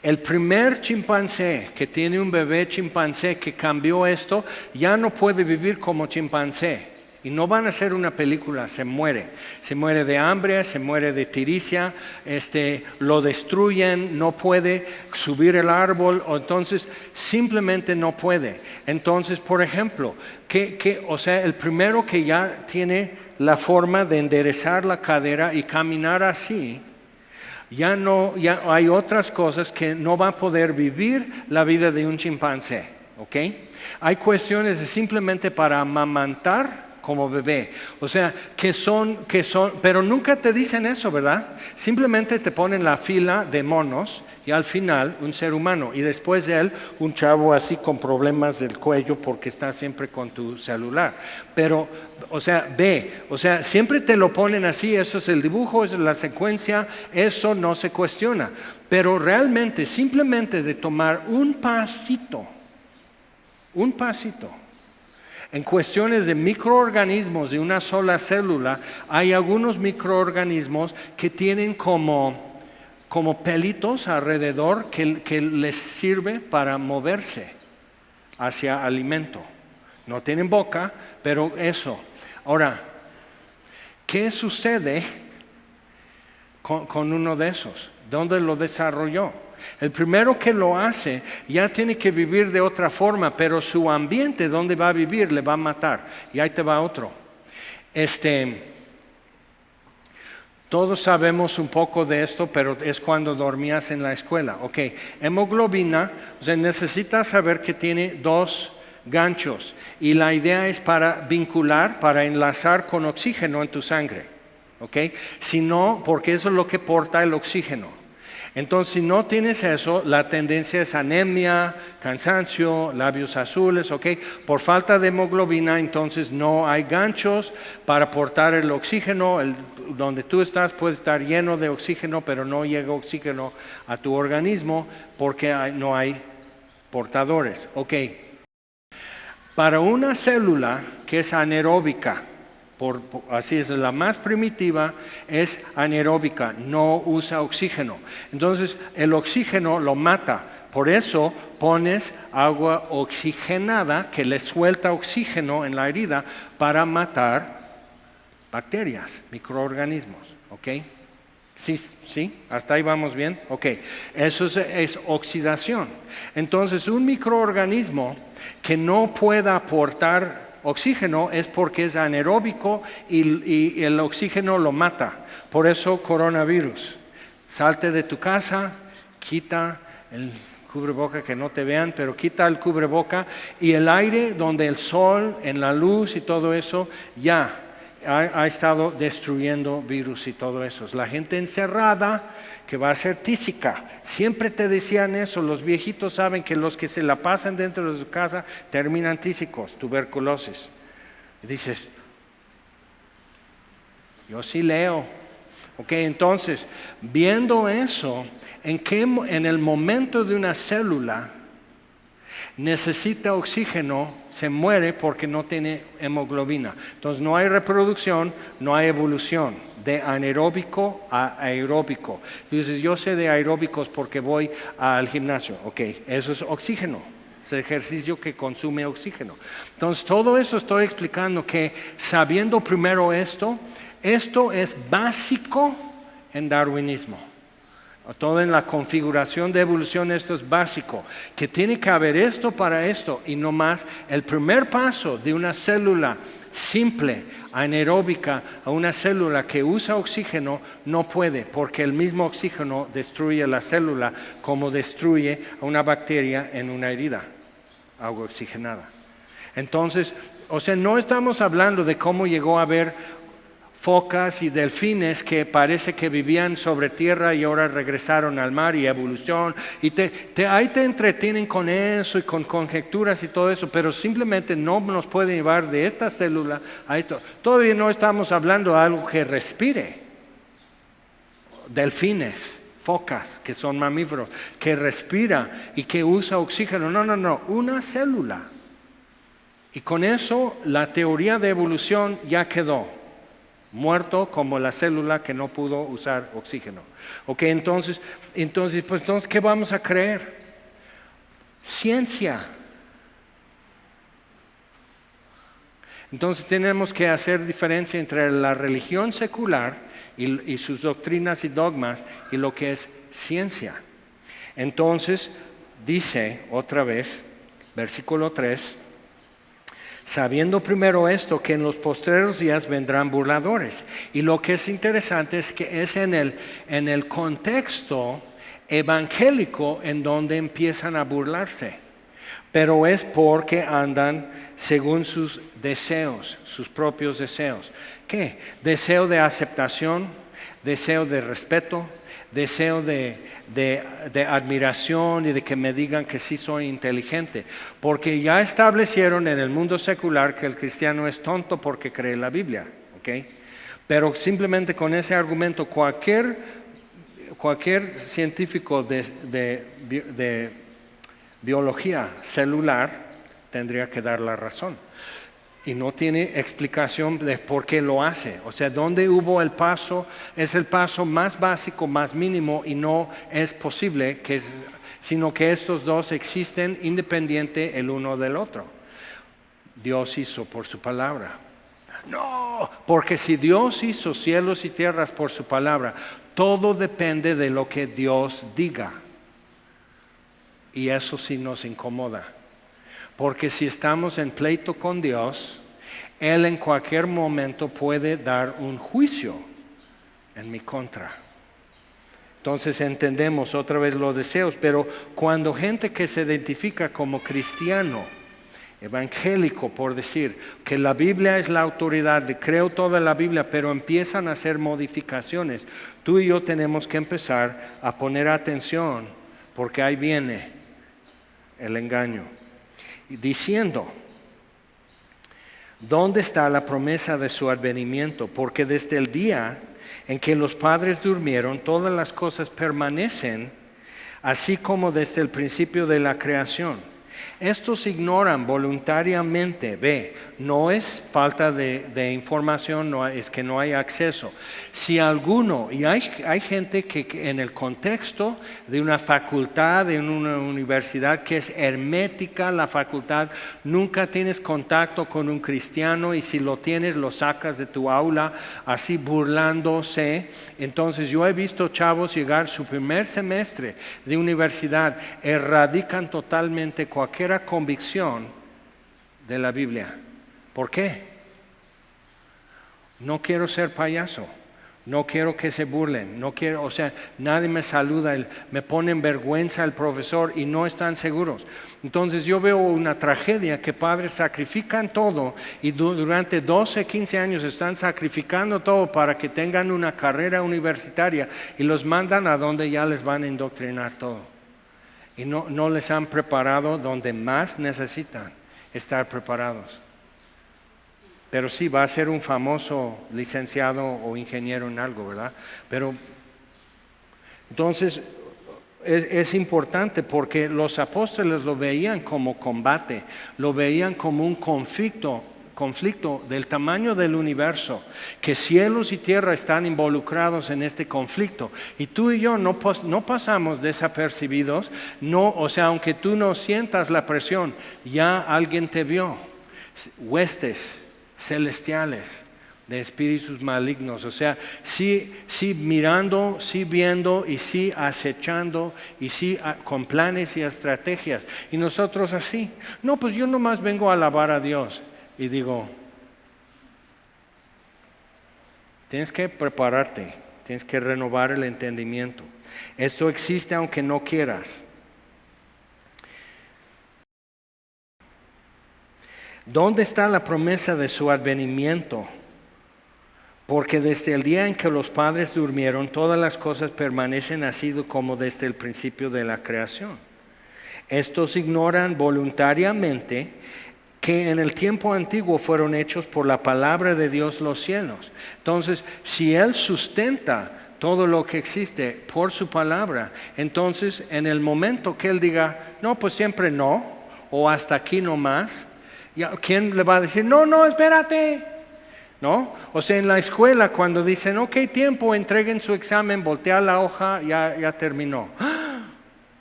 El primer chimpancé que tiene un bebé chimpancé que cambió esto, ya no puede vivir como chimpancé. Y no van a hacer una película, se muere. Se muere de hambre, se muere de tiricia, lo destruyen, no puede subir el árbol, o entonces simplemente no puede. Entonces, por ejemplo, o sea, el primero que ya tiene la forma de enderezar la cadera y caminar así, ya hay otras cosas que no va a poder vivir la vida de un chimpancé, ¿ok? Hay cuestiones de simplemente para amamantar como bebé, o sea, que son, pero nunca te dicen eso, ¿verdad? Simplemente te ponen la fila de monos y al final un ser humano y después de él un chavo así con problemas del cuello porque está siempre con tu celular. Pero, o sea, siempre te lo ponen así, eso es el dibujo, esa es la secuencia, eso no se cuestiona. Pero realmente, simplemente de tomar un pasito, en cuestiones de microorganismos de una sola célula, hay algunos microorganismos que tienen como pelitos alrededor que les sirve para moverse hacia alimento. No tienen boca, pero eso. Ahora, ¿qué sucede con uno de esos? ¿Dónde lo desarrolló? El primero que lo hace ya tiene que vivir de otra forma, pero su ambiente donde va a vivir le va a matar. Y ahí te va otro. Todos sabemos un poco de esto, pero es cuando dormías en la escuela. Ok, hemoglobina, o sea, necesitas saber que tiene 2 ganchos. Y la idea es para vincular, para enlazar con oxígeno en tu sangre. Ok, si no, porque eso es lo que porta el oxígeno. Entonces, si no tienes eso, la tendencia es anemia, cansancio, labios azules, ¿ok? Por falta de hemoglobina, entonces no hay ganchos para portar el oxígeno. Donde tú estás puede estar lleno de oxígeno, pero no llega oxígeno a tu organismo porque no hay portadores, ¿ok? Para una célula que es anaeróbica, así es, la más primitiva es anaeróbica, no usa oxígeno. Entonces el oxígeno lo mata. Por eso pones agua oxigenada que le suelta oxígeno en la herida para matar bacterias, microorganismos. ¿Ok? Sí, hasta ahí vamos bien. Ok, eso es oxidación. Entonces un microorganismo que no pueda aportar oxígeno es porque es anaeróbico y el oxígeno lo mata. Por eso coronavirus. Salte de tu casa, quita el cubreboca, que no te vean, pero quita el cubreboca y el aire donde el sol, en la luz y todo eso, ya ha estado destruyendo virus y todo eso. La gente encerrada que va a ser tísica. Siempre te decían eso, los viejitos saben que los que se la pasan dentro de su casa terminan tísicos, tuberculosis. Y dices, yo sí leo. Ok, entonces, viendo eso, en el momento de una célula necesita oxígeno, se muere porque no tiene hemoglobina. Entonces no hay reproducción, no hay evolución de anaeróbico a aeróbico. Dices, yo sé de aeróbicos porque voy al gimnasio. Ok, eso es oxígeno, es el ejercicio que consume oxígeno. Entonces todo eso estoy explicando que sabiendo primero esto es básico en darwinismo. Todo en la configuración de evolución esto es básico, que tiene que haber esto para esto y no más. El primer paso de una célula simple, anaeróbica, a una célula que usa oxígeno no puede, porque el mismo oxígeno destruye la célula como destruye a una bacteria en una herida, agua oxigenada. Entonces, o sea, no estamos hablando de cómo llegó a haber focas y delfines que parece que vivían sobre tierra y ahora regresaron al mar y evolución. Y ahí te entretienen con eso y con conjeturas y todo eso, pero simplemente no nos pueden llevar de esta célula a esto. Todavía no estamos hablando de algo que respire. Delfines, focas, que son mamíferos, que respira y que usa oxígeno. No, una célula. Y con eso la teoría de evolución ya quedó muerto como la célula que no pudo usar oxígeno. Ok, entonces, ¿qué vamos a creer? Ciencia. Entonces tenemos que hacer diferencia entre la religión secular y sus doctrinas y dogmas y lo que es ciencia. Entonces dice otra vez, versículo 3, sabiendo primero esto, que en los postreros días vendrán burladores. Y lo que es interesante es que es en el contexto evangélico en donde empiezan a burlarse. Pero es porque andan según sus deseos, sus propios deseos. ¿Qué? Deseo de aceptación, deseo de respeto, deseo de admiración y de que me digan que sí soy inteligente. Porque ya establecieron en el mundo secular que el cristiano es tonto porque cree la Biblia. ¿Okay? Pero simplemente con ese argumento cualquier científico de biología celular tendría que dar la razón. Y no tiene explicación de por qué lo hace. O sea, ¿dónde hubo el paso? Es el paso más básico, más mínimo, y no es posible sino que estos dos existen independiente el uno del otro. Dios hizo por su palabra. No, porque si Dios hizo cielos y tierras por su palabra, todo depende de lo que Dios diga. Y eso sí nos incomoda. Porque si estamos en pleito con Dios, Él en cualquier momento puede dar un juicio en mi contra. Entonces entendemos otra vez los deseos, pero cuando gente que se identifica como cristiano, evangélico por decir, que la Biblia es la autoridad, creo toda la Biblia, pero empiezan a hacer modificaciones, tú y yo tenemos que empezar a poner atención, porque ahí viene el engaño. Diciendo, ¿dónde está la promesa de su advenimiento? Porque desde el día en que los padres durmieron, todas las cosas permanecen, así como desde el principio de la creación. Estos ignoran voluntariamente, no es falta de información, no es que no hay acceso. Si alguno, y hay gente que en el contexto de una facultad, de una universidad que es hermética, la facultad, nunca tienes contacto con un cristiano y si lo tienes lo sacas de tu aula así burlándose. Entonces yo he visto chavos llegar su primer semestre de universidad, erradican totalmente cualquier convicción de la Biblia. ¿Por qué? No quiero ser payaso, no quiero que se burlen, no quiero, o sea, nadie me saluda, me pone en vergüenza el profesor y no están seguros. Entonces yo veo una tragedia que padres sacrifican todo y durante 12, 15 años están sacrificando todo para que tengan una carrera universitaria y los mandan a donde ya les van a indoctrinar todo. Y no les han preparado donde más necesitan estar preparados. Pero sí, va a ser un famoso licenciado o ingeniero en algo, ¿verdad? Pero entonces es importante porque los apóstoles lo veían como combate, lo veían como un conflicto del tamaño del universo, que cielos y tierra están involucrados en este conflicto. Y tú y yo no pasamos desapercibidos, o sea, aunque tú no sientas la presión, ya alguien te vio, huestes celestiales de espíritus malignos, o sea, sí mirando, sí viendo y sí acechando y sí con planes y estrategias. Y nosotros así, no, pues yo nomás vengo a alabar a Dios. Y digo, tienes que prepararte, tienes que renovar el entendimiento. Esto existe aunque no quieras. ¿Dónde está la promesa de su advenimiento? Porque desde el día en que los padres durmieron, todas las cosas permanecen así como desde el principio de la creación. Estos ignoran voluntariamente que en el tiempo antiguo fueron hechos por la palabra de Dios los cielos. Entonces, si Él sustenta todo lo que existe por su palabra. Entonces, en el momento que Él diga, no, pues siempre no, o hasta aquí no más, ¿quién le va a decir, no, espérate? ¿No? O sea, en la escuela cuando dicen, ok, tiempo, entreguen su examen, voltea la hoja, ya terminó.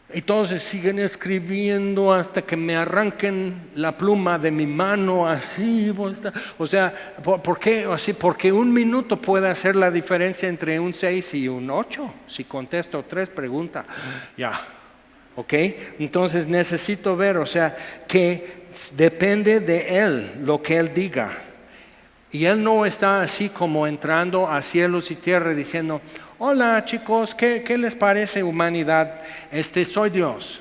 Entonces siguen escribiendo hasta que me arranquen la pluma de mi mano, así. O sea, ¿por qué? Así, porque 1 minuto puede hacer la diferencia entre un 6 y un 8. Si contesto 3 preguntas, ya. ¿Ok? Entonces necesito ver, o sea, que depende de Él lo que Él diga. Y Él no está así como entrando a cielos y tierra diciendo, hola chicos, ¿qué les parece humanidad? Soy Dios.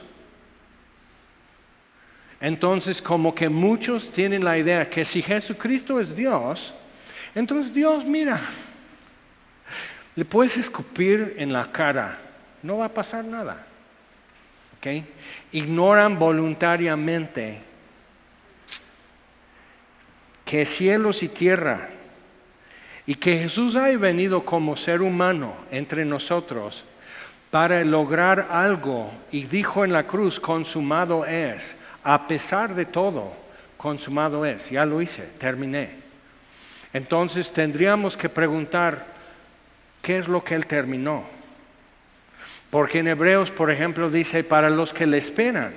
Entonces como que muchos tienen la idea que si Jesucristo es Dios, entonces Dios, mira, le puedes escupir en la cara, no va a pasar nada. ¿Okay? Ignoran voluntariamente que cielos y tierra y que Jesús haya venido como ser humano entre nosotros para lograr algo y dijo en la cruz, consumado es, a pesar de todo, consumado es, ya lo hice, terminé. Entonces tendríamos que preguntar, ¿qué es lo que Él terminó? Porque en Hebreos, por ejemplo, dice, para los que le esperan,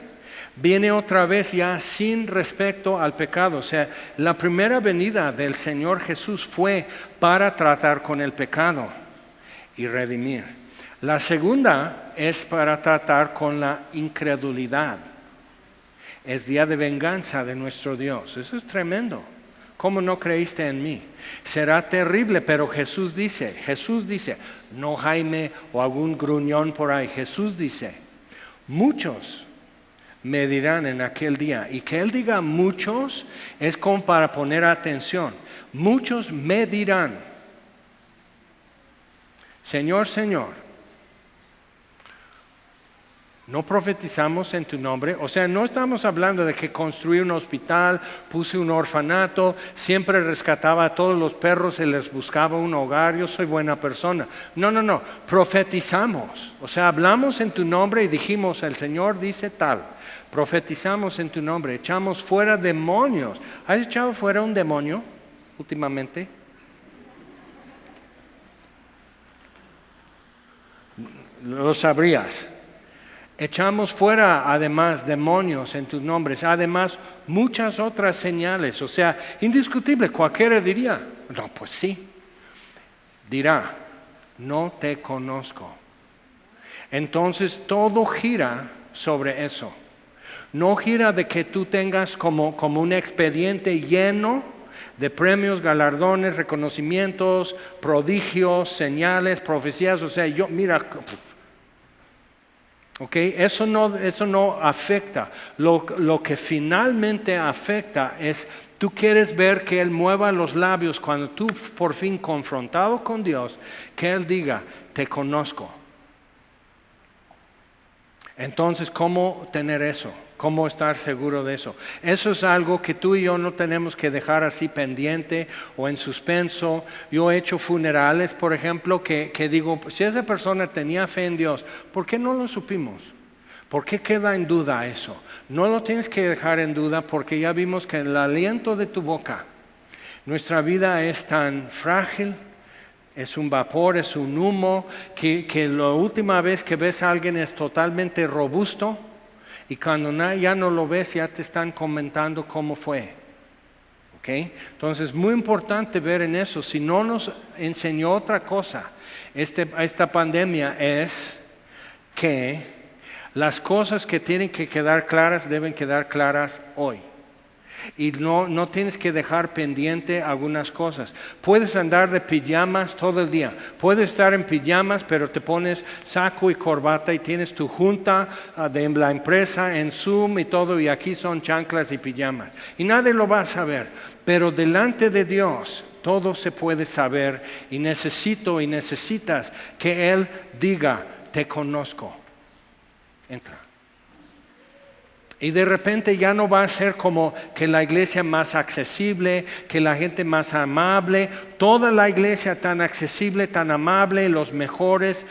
viene otra vez ya sin respecto al pecado. O sea, la primera venida del Señor Jesús fue para tratar con el pecado y redimir. La segunda es para tratar con la incredulidad. Es día de venganza de nuestro Dios. Eso es tremendo. ¿Cómo no creíste en mí? Será terrible, pero Jesús dice, no Jaime o algún gruñón por ahí, Jesús dice, muchos me dirán en aquel día, y que Él diga muchos es como para poner atención, muchos me dirán, Señor, Señor, ¿no profetizamos en tu nombre? O sea, no estamos hablando de que construí un hospital, puse un orfanato, siempre rescataba a todos los perros y les buscaba un hogar, yo soy buena persona. No, profetizamos. O sea, hablamos en tu nombre y dijimos, el Señor dice tal. Profetizamos en tu nombre, echamos fuera demonios. ¿Has echado fuera un demonio últimamente? Lo sabrías. Echamos fuera además demonios en tus nombres, además muchas otras señales, o sea, indiscutible, cualquiera diría, no, pues sí, dirá, no te conozco. Entonces todo gira sobre eso, no gira de que tú tengas como un expediente lleno de premios, galardones, reconocimientos, prodigios, señales, profecías, o sea, mira. Okay, eso no afecta. Lo que finalmente afecta es, tú quieres ver que Él mueva los labios cuando tú por fin confrontado con Dios, que Él diga, te conozco. Entonces, ¿cómo tener eso? ¿Cómo estar seguro de eso? Eso es algo que tú y yo no tenemos que dejar así pendiente o en suspenso. Yo he hecho funerales, por ejemplo, que digo, si esa persona tenía fe en Dios, ¿por qué no lo supimos? ¿Por qué queda en duda eso? No lo tienes que dejar en duda porque ya vimos que el aliento de tu boca, nuestra vida es tan frágil, es un vapor, es un humo, que la última vez que ves a alguien es totalmente robusto. Y cuando ya no lo ves, ya te están comentando cómo fue. ¿Okay? Entonces, muy importante ver en eso. Si no nos enseñó otra cosa, esta pandemia es que las cosas que tienen que quedar claras deben quedar claras hoy. Y no tienes que dejar pendiente algunas cosas. Puedes andar de pijamas todo el día. Puedes estar en pijamas, pero te pones saco y corbata y tienes tu junta de la empresa en Zoom y todo, y aquí son chanclas y pijamas. Y nadie lo va a saber. Pero delante de Dios todo se puede saber y necesitas que Él diga, te conozco. Entra. Y de repente ya no va a ser como que la iglesia más accesible, que la gente más amable, toda la iglesia tan accesible, tan amable, los mejores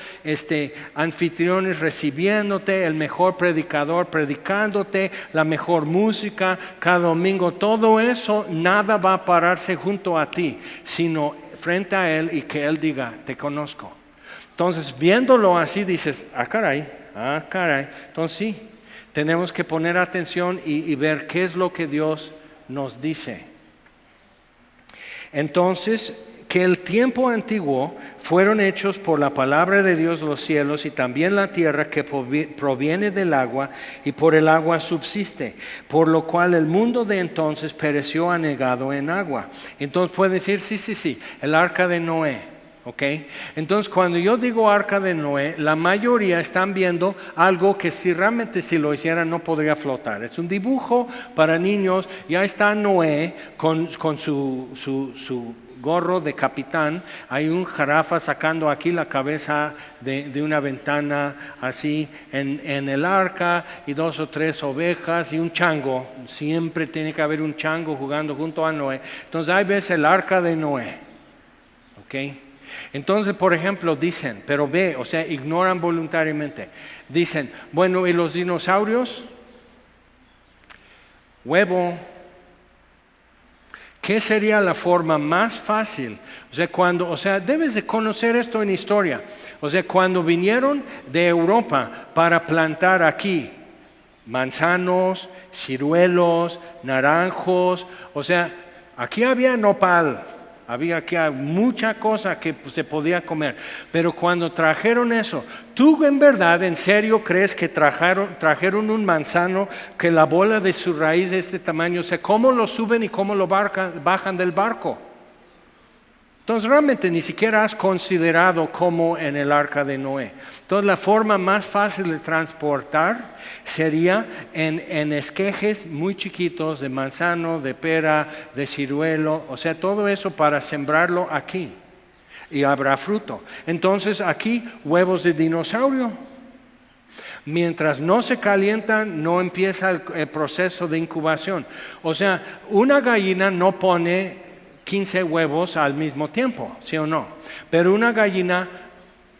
anfitriones recibiéndote, el mejor predicador predicándote, la mejor música cada domingo. Todo eso, nada va a pararse junto a ti, sino frente a Él y que Él diga, te conozco. Entonces, viéndolo así, dices, ah, caray. Entonces sí. Tenemos que poner atención y ver qué es lo que Dios nos dice. Entonces, que el tiempo antiguo fueron hechos por la palabra de Dios los cielos y también la tierra que proviene del agua y por el agua subsiste, por lo cual el mundo de entonces pereció anegado en agua. Entonces puede decir, sí, el arca de Noé. Okay. Entonces cuando yo digo arca de Noé, la mayoría están viendo algo que si realmente si lo hicieran no podría flotar. Es un dibujo para niños. Ya está Noé con su gorro de capitán. Hay un jirafa sacando aquí la cabeza de una ventana así en el arca, y 2 o 3 ovejas y un chango. Siempre tiene que haber un chango jugando junto a Noé. Entonces ahí ves el arca de Noé. Okay. Entonces, por ejemplo, dicen, pero ignoran voluntariamente. Dicen, bueno, ¿y los dinosaurios? Huevo. ¿Qué sería la forma más fácil? Debes de conocer esto en historia. Cuando vinieron de Europa para plantar aquí manzanos, ciruelos, naranjos, aquí había nopal. Había aquí mucha cosa que se podía comer. Pero cuando trajeron eso, ¿tú en verdad, en serio crees que trajeron un manzano que la bola de su raíz de este tamaño? ¿Cómo lo suben y cómo lo bajan del barco? Entonces realmente ni siquiera has considerado como en el arca de Noé. Entonces la forma más fácil de transportar sería en esquejes muy chiquitos de manzano, de pera, de ciruelo, todo eso para sembrarlo aquí y habrá fruto. Entonces aquí huevos de dinosaurio. Mientras no se calientan, no empieza el proceso de incubación. Una gallina no pone 15 huevos al mismo tiempo, ¿sí o no? Pero una gallina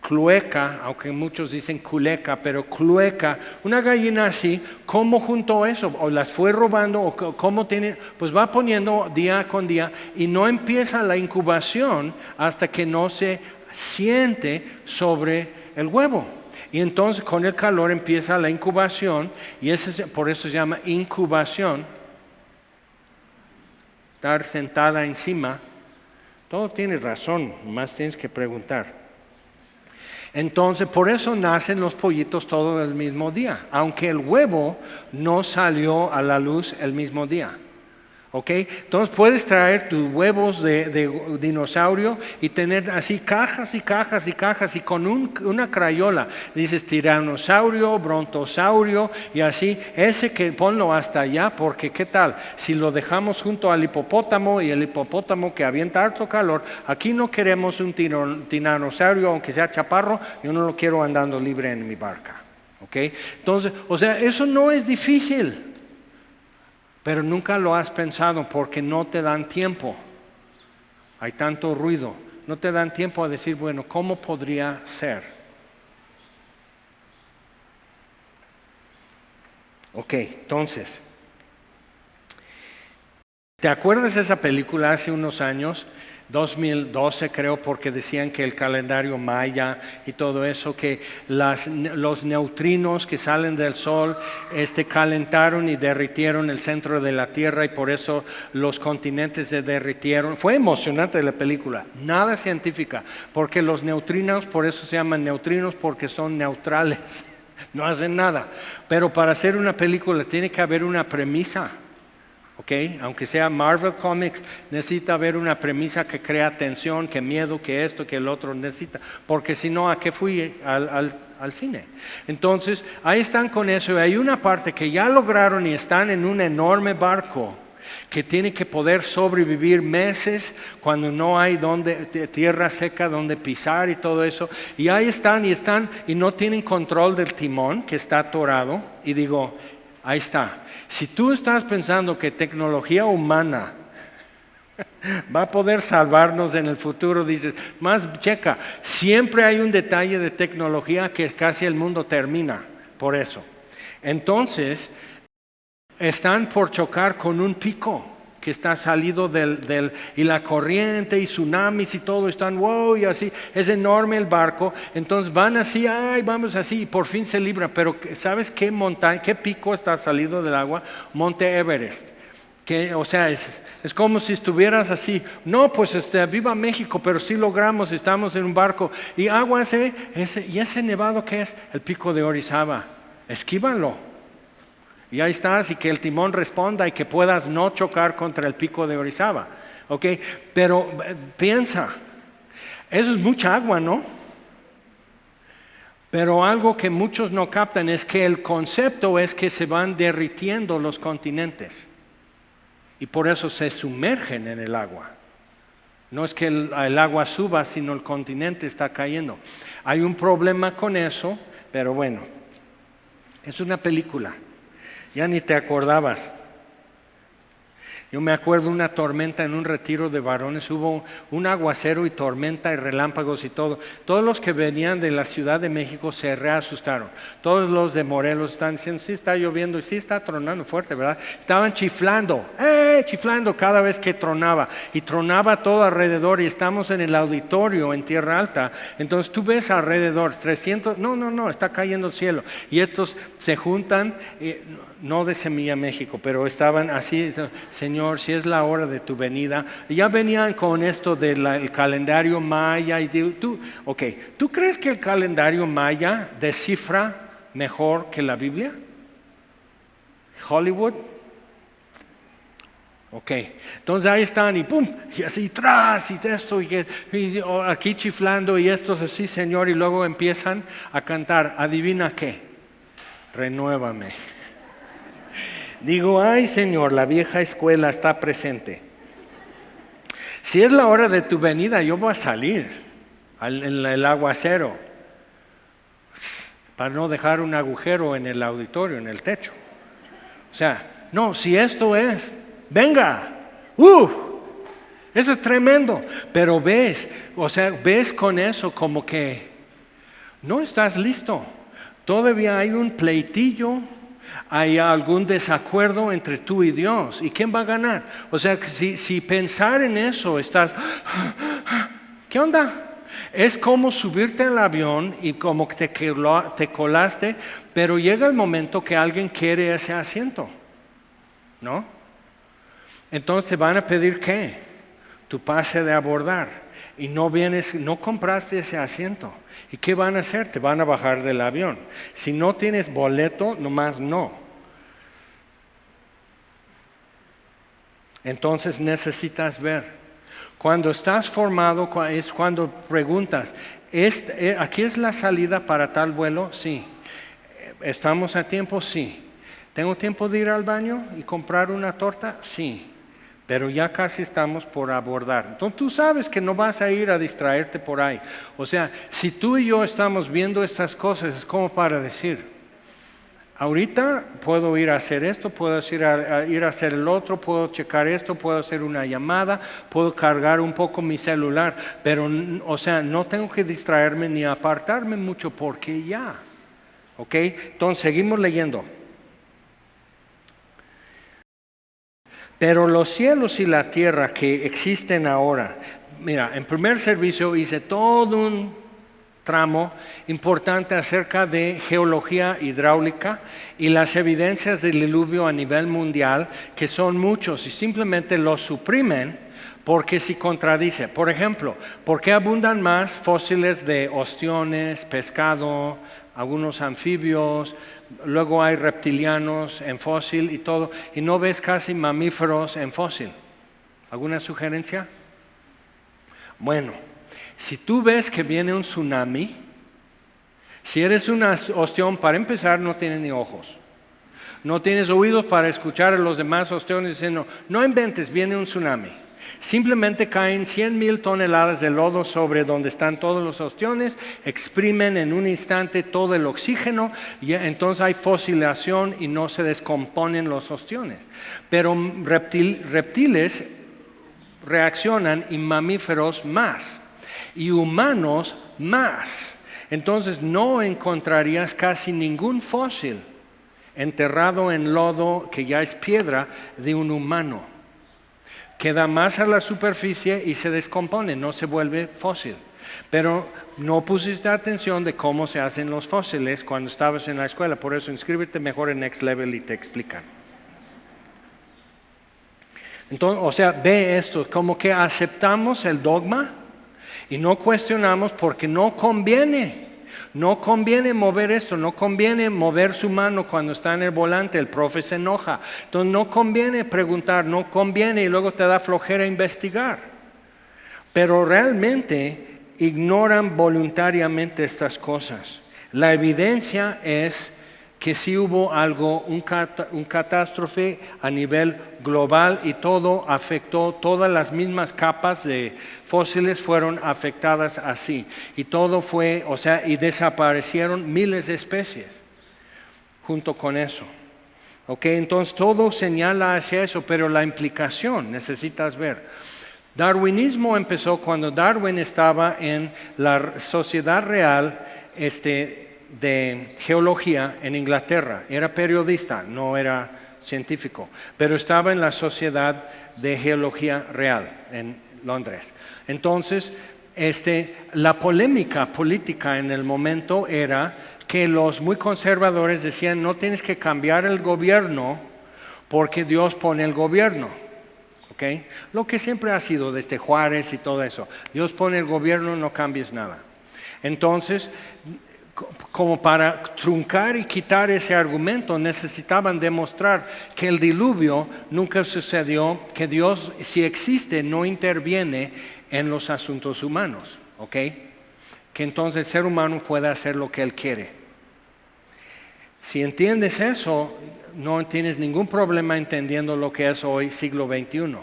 clueca, aunque muchos dicen culeca, pero clueca, una gallina así, ¿cómo juntó eso? ¿O las fue robando? ¿O cómo tiene? Pues va poniendo día con día y no empieza la incubación hasta que no se siente sobre el huevo. Y entonces con el calor empieza la incubación y por eso se llama incubación. Estar sentada encima, todo tiene razón, más tienes que preguntar. Entonces, por eso nacen los pollitos todos el mismo día, aunque el huevo no salió a la luz el mismo día. ¿Okay? Entonces puedes traer tus huevos de dinosaurio y tener así cajas y cajas y cajas y con una crayola dices tiranosaurio, brontosaurio y así, ese que ponlo hasta allá porque qué tal, si lo dejamos junto al hipopótamo y el hipopótamo que avienta harto calor, aquí no queremos un tiranosaurio aunque sea chaparro, yo no lo quiero andando libre en mi barca. ¿Okay? Entonces, eso no es difícil. Pero nunca lo has pensado porque no te dan tiempo. Hay tanto ruido. No te dan tiempo a decir, bueno, ¿cómo podría ser? Ok, entonces. ¿Te acuerdas de esa película hace unos años? 2012 creo, porque decían que el calendario maya y todo eso, que los neutrinos que salen del sol calentaron y derritieron el centro de la Tierra y por eso los continentes se derritieron. Fue emocionante la película, nada científica, porque los neutrinos, por eso se llaman neutrinos, porque son neutrales, no hacen nada. Pero para hacer una película tiene que haber una premisa. Okay. Aunque sea Marvel Comics, necesita haber una premisa que crea tensión, que miedo, que esto, que el otro necesita, porque si no, ¿a qué fui al cine? Entonces, ahí están con eso, y hay una parte que ya lograron y están en un enorme barco que tiene que poder sobrevivir meses cuando no hay tierra seca donde pisar y todo eso, y ahí están y no tienen control del timón que está atorado, y digo, Ahí está. Si tú estás pensando que tecnología humana va a poder salvarnos en el futuro, dices, más checa, siempre hay un detalle de tecnología que casi el mundo termina por eso. Entonces, están por chocar con un pico que está salido y la corriente y tsunamis y todo están, wow, y así, es enorme el barco, entonces van así, ay, vamos así, y por fin se libra, pero ¿sabes qué montaña, qué pico está salido del agua? Monte Everest. Que, o sea, es como si estuvieras así, no, pues viva México, pero sí logramos, estamos en un barco, y agua y ese nevado, ¿qué es? El pico de Orizaba, esquívalo. Y ahí estás, y que el timón responda y que puedas no chocar contra el pico de Orizaba. ¿Ok? Pero piensa, eso es mucha agua, ¿no? Pero algo que muchos no captan es que el concepto es que se van derritiendo los continentes. Y por eso se sumergen en el agua. No es que el agua suba, sino el continente está cayendo. Hay un problema con eso, pero bueno, es una película. Ya ni te acordabas. Yo me acuerdo una tormenta en un retiro de varones, hubo un aguacero y tormenta y relámpagos y todo. Todos los que venían de la Ciudad de México se reasustaron. Todos los de Morelos están diciendo, sí está lloviendo y sí está tronando fuerte, ¿verdad? Estaban chiflando, chiflando cada vez que tronaba. Y tronaba todo alrededor y estamos en el auditorio en Tierra Alta. Entonces tú ves alrededor 300, no, está cayendo el cielo. Y estos se juntan, no de Semilla México, pero estaban así, Señor, si es la hora de tu venida. Y ya venían con esto del calendario maya. ¿Tú crees que el calendario maya descifra mejor que la Biblia? Hollywood. Ok, entonces ahí están y pum, y así tras y esto y aquí chiflando y estos así, Señor, y luego empiezan a cantar, adivina qué, renuévame. Digo, ay Señor, la vieja escuela está presente. Si es la hora de tu venida, yo voy a salir en el aguacero para no dejar un agujero en el auditorio, en el techo. O sea, no, si esto es, venga, eso es tremendo. Pero ves con eso como que no estás listo. Todavía hay un pleitillo. Hay algún desacuerdo entre tú y Dios. ¿Y quién va a ganar? O sea, si pensar en eso estás, ¿qué onda? Es como subirte al avión y como que te colaste, pero llega el momento que alguien quiere ese asiento, ¿no? Entonces te van a pedir ¿qué? Tu pase de abordar. Y no compraste ese asiento. ¿Y qué van a hacer? Te van a bajar del avión. Si no tienes boleto, nomás no. Entonces necesitas ver. Cuando estás formado es cuando preguntas, ¿aquí es la salida para tal vuelo? Sí. ¿Estamos a tiempo? Sí. ¿Tengo tiempo de ir al baño y comprar una torta? Sí. Pero ya casi estamos por abordar. Entonces tú sabes que no vas a ir a distraerte por ahí. O sea, si tú y yo estamos viendo estas cosas, es como para decir, ahorita puedo ir a hacer esto, puedo ir a hacer el otro, puedo checar esto, puedo hacer una llamada, puedo cargar un poco mi celular, pero, o sea, no tengo que distraerme ni apartarme mucho porque ya. ¿Ok? Entonces seguimos leyendo. Pero los cielos y la tierra que existen ahora, mira, en primer servicio hice todo un tramo importante acerca de geología hidráulica y las evidencias del diluvio a nivel mundial, que son muchos y simplemente los suprimen porque se contradice. Por ejemplo, ¿por qué abundan más fósiles de ostiones, pescado, algunos anfibios? Luego hay reptilianos en fósil y todo, y no ves casi mamíferos en fósil. ¿Alguna sugerencia? Bueno, si tú ves que viene un tsunami, si eres un ostión, para empezar no tienes ni ojos, no tienes oídos para escuchar a los demás ostiones diciendo, no inventes, viene un tsunami. Simplemente caen 100,000 toneladas de lodo sobre donde están todos los ostiones, exprimen en un instante todo el oxígeno y entonces hay fosilización y no se descomponen los ostiones. Pero reptiles reaccionan y mamíferos más y humanos más. Entonces no encontrarías casi ningún fósil enterrado en lodo que ya es piedra de un humano. Queda más a la superficie y se descompone, no se vuelve fósil. Pero no pusiste atención de cómo se hacen los fósiles cuando estabas en la escuela, por eso inscríbete mejor en Next Level y te explican. Entonces, o sea, ve esto, como que aceptamos el dogma y no cuestionamos porque no conviene. No conviene mover esto, no conviene mover su mano cuando está en el volante, el profe se enoja. Entonces no conviene preguntar, no conviene y luego te da flojera investigar. Pero realmente ignoran voluntariamente estas cosas. La evidencia es que sí hubo algo, un catástrofe a nivel global y todo afectó, todas las mismas capas de fósiles fueron afectadas así. Y todo fue, o sea, y desaparecieron miles de especies junto con eso. Ok, entonces todo señala hacia eso, pero la implicación necesitas ver. Darwinismo empezó cuando Darwin estaba en la Sociedad Real, de geología en Inglaterra. Era periodista, no era científico, pero estaba en la Sociedad de Geología Real en Londres. Entonces, la polémica política en el momento era que los muy conservadores decían no tienes que cambiar el gobierno porque Dios pone el gobierno. ¿Okay? Lo que siempre ha sido desde Juárez y todo eso. Dios pone el gobierno, no cambies nada. Entonces, como para truncar y quitar ese argumento, necesitaban demostrar que el diluvio nunca sucedió, que Dios, si existe, no interviene en los asuntos humanos, ¿ok? Que entonces el ser humano puede hacer lo que él quiere. Si entiendes eso, no tienes ningún problema entendiendo lo que es hoy siglo XXI.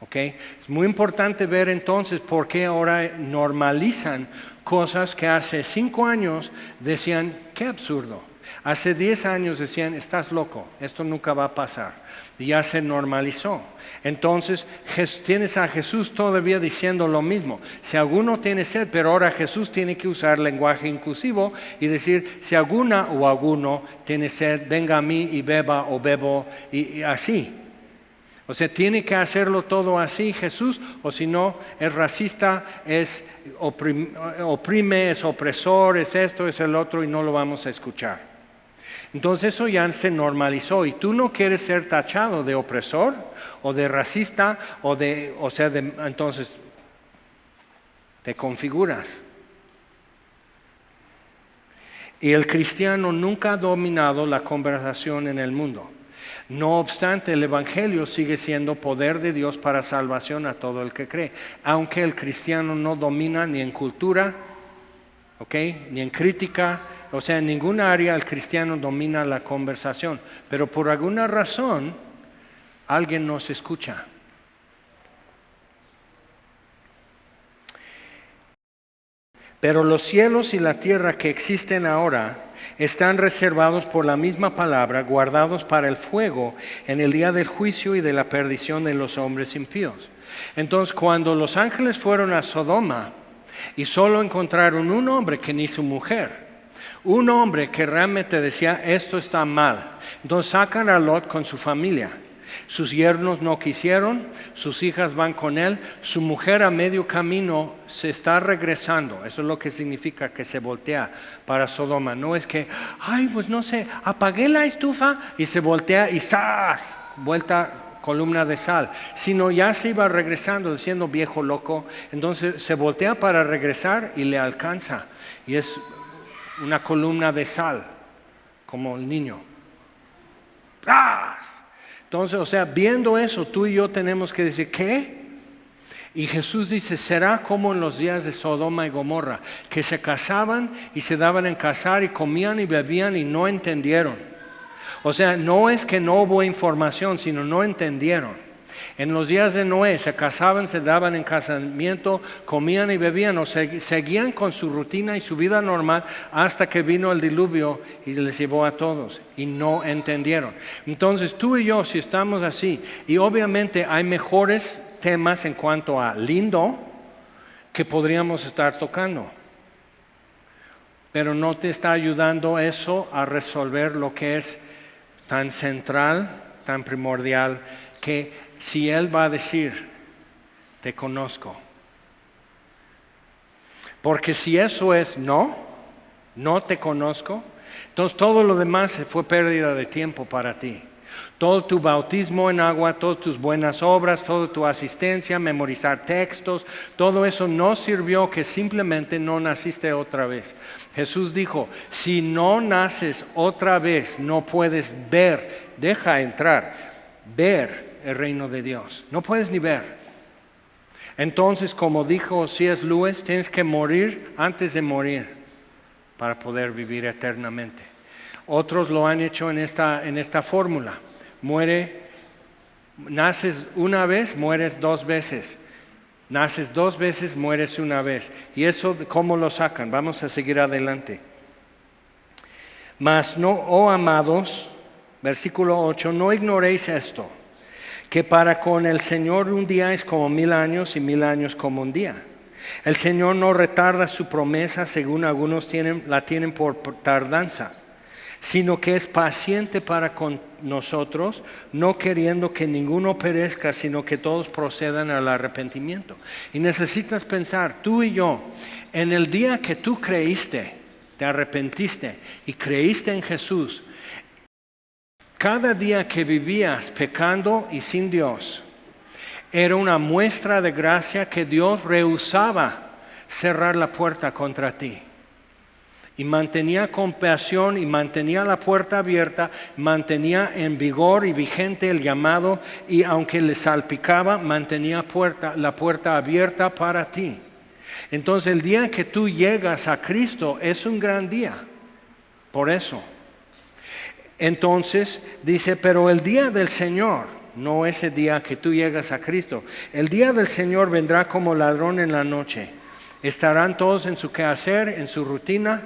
¿Okay? Es muy importante ver entonces por qué ahora normalizan cosas que hace 5 años decían, qué absurdo. Hace 10 años decían, estás loco, esto nunca va a pasar. Y ya se normalizó. Entonces tienes a Jesús todavía diciendo lo mismo. Si alguno tiene sed, pero ahora Jesús tiene que usar lenguaje inclusivo y decir, si alguna o alguno tiene sed, venga a mí y beba o bebo y así. O sea, tiene que hacerlo todo así Jesús, o si no, es racista, es oprime, es opresor, es esto, es el otro y no lo vamos a escuchar. Entonces eso ya se normalizó y tú no quieres ser tachado de opresor o de racista entonces te configuras. Y el cristiano nunca ha dominado la conversación en el mundo. No obstante, el Evangelio sigue siendo poder de Dios para salvación a todo el que cree. Aunque el cristiano no domina ni en cultura, ¿okay? Ni en crítica, o sea, en ninguna área el cristiano domina la conversación. Pero por alguna razón, alguien nos escucha. Pero los cielos y la tierra que existen ahora están reservados por la misma palabra, guardados para el fuego en el día del juicio y de la perdición de los hombres impíos. Entonces, cuando los ángeles fueron a Sodoma y solo encontraron un hombre que ni su mujer, un hombre que realmente decía, esto está mal, entonces sacan a Lot con su familia. Sus yernos no quisieron, sus hijas van con él, su mujer a medio camino se está regresando. Eso es lo que significa que se voltea para Sodoma. No es que, ay, pues no sé, apagué la estufa y se voltea y ¡zas! Vuelta columna de sal. Sino ya se iba regresando diciendo viejo loco. Entonces se voltea para regresar y le alcanza. Y es una columna de sal, como el niño. ¡Ras! Entonces, o sea, viendo eso, tú y yo tenemos que decir, ¿qué? Y Jesús dice, será como en los días de Sodoma y Gomorra, que se casaban y se daban en casar y comían y bebían y no entendieron. O sea, no es que no hubo información, sino no entendieron. En los días de Noé se casaban, se daban en casamiento, comían y bebían o seguían con su rutina y su vida normal hasta que vino el diluvio y les llevó a todos y no entendieron. Entonces tú y yo, si estamos así, y obviamente hay mejores temas en cuanto a lindo que podríamos estar tocando, pero no te está ayudando eso a resolver lo que es tan central, tan primordial, que si Él va a decir, te conozco. Porque si eso es no te conozco, entonces todo lo demás fue pérdida de tiempo para ti. Todo tu bautismo en agua, todas tus buenas obras, toda tu asistencia, memorizar textos, todo eso no sirvió, que simplemente no naciste otra vez. Jesús dijo, si no naces otra vez, no puedes ver, deja entrar, ver el reino de Dios. No puedes ni ver. Entonces, como dijo C.S. Lewis, tienes que morir antes de morir para poder vivir eternamente. Otros lo han hecho en esta fórmula. Naces una vez, mueres dos veces. Naces dos veces, mueres una vez. ¿Y eso cómo lo sacan? Vamos a seguir adelante. Mas no, oh amados, versículo 8, no ignoréis esto, que para con el Señor un día es como 1000 años y 1000 años como un día. El Señor no retarda su promesa, según algunos la tienen por tardanza, sino que es paciente para con nosotros, no queriendo que ninguno perezca, sino que todos procedan al arrepentimiento. Y necesitas pensar, tú y yo, en el día que tú creíste, te arrepentiste y creíste en Jesús, cada día que vivías pecando y sin Dios, era una muestra de gracia que Dios rehusaba cerrar la puerta contra ti. Y mantenía compasión y mantenía la puerta abierta, mantenía en vigor y vigente el llamado, y aunque le salpicaba, mantenía la puerta abierta para ti. Entonces el día que tú llegas a Cristo es un gran día, por eso. Entonces dice, pero el día del Señor, no ese día que tú llegas a Cristo, el día del Señor vendrá como ladrón en la noche. Estarán todos en su quehacer, en su rutina,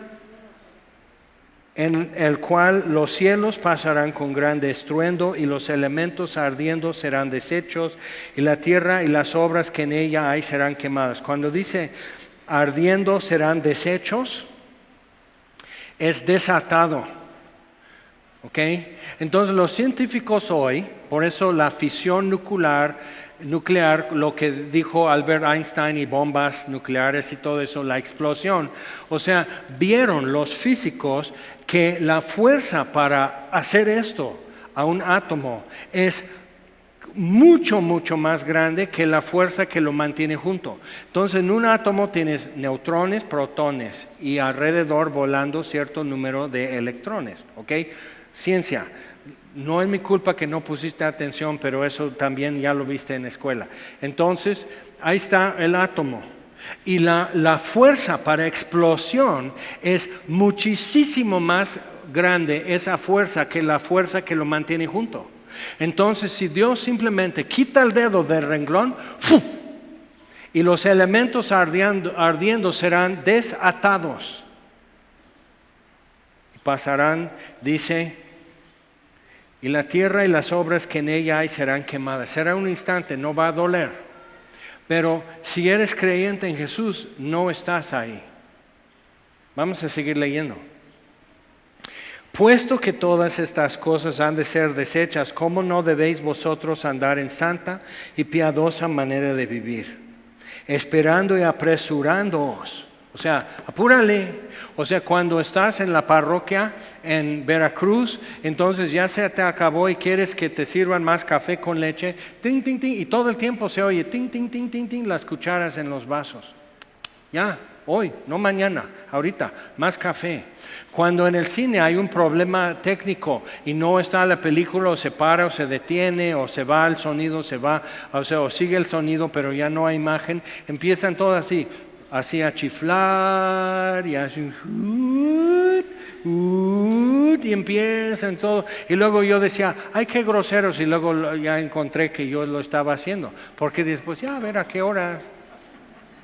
en el cual los cielos pasarán con grande estruendo y los elementos ardiendo serán deshechos y la tierra y las obras que en ella hay serán quemadas. Cuando dice ardiendo serán deshechos, es desatado. ¿Ok? Entonces los científicos hoy, por eso la fisión nuclear, lo que dijo Albert Einstein y bombas nucleares y todo eso, la explosión, o sea, vieron los físicos que la fuerza para hacer esto a un átomo es mucho, mucho más grande que la fuerza que lo mantiene junto. Entonces en un átomo tienes neutrones, protones y alrededor volando cierto número de electrones, ¿ok? Ciencia. No es mi culpa que no pusiste atención, pero eso también ya lo viste en la escuela. Entonces, ahí está el átomo. Y la fuerza para explosión es muchísimo más grande, esa fuerza, que la fuerza que lo mantiene junto. Entonces, si Dios simplemente quita el dedo del renglón, ¡fu! Y los elementos ardiendo serán desatados. Y pasarán, dice, y la tierra y las obras que en ella hay serán quemadas. Será un instante, no va a doler. Pero si eres creyente en Jesús, no estás ahí. Vamos a seguir leyendo. Puesto que todas estas cosas han de ser deshechas, ¿cómo no debéis vosotros andar en santa y piadosa manera de vivir? Esperando y apresurándoos. O sea, apúrale. O sea, cuando estás en la parroquia en Veracruz, entonces ya se te acabó y quieres que te sirvan más café con leche, ting, ting, ting, y todo el tiempo se oye ting, ting, ting, ting, ting, las cucharas en los vasos. Ya, hoy, no mañana, ahorita, más café. Cuando en el cine hay un problema técnico y no está la película, o se para o se detiene, o se va el sonido, o sigue el sonido, pero ya no hay imagen, empiezan todos así a chiflar y así, y empiezan todo. Y luego yo decía, ay, qué groseros, y luego ya encontré que yo lo estaba haciendo. Porque después, ya, a ver a qué hora.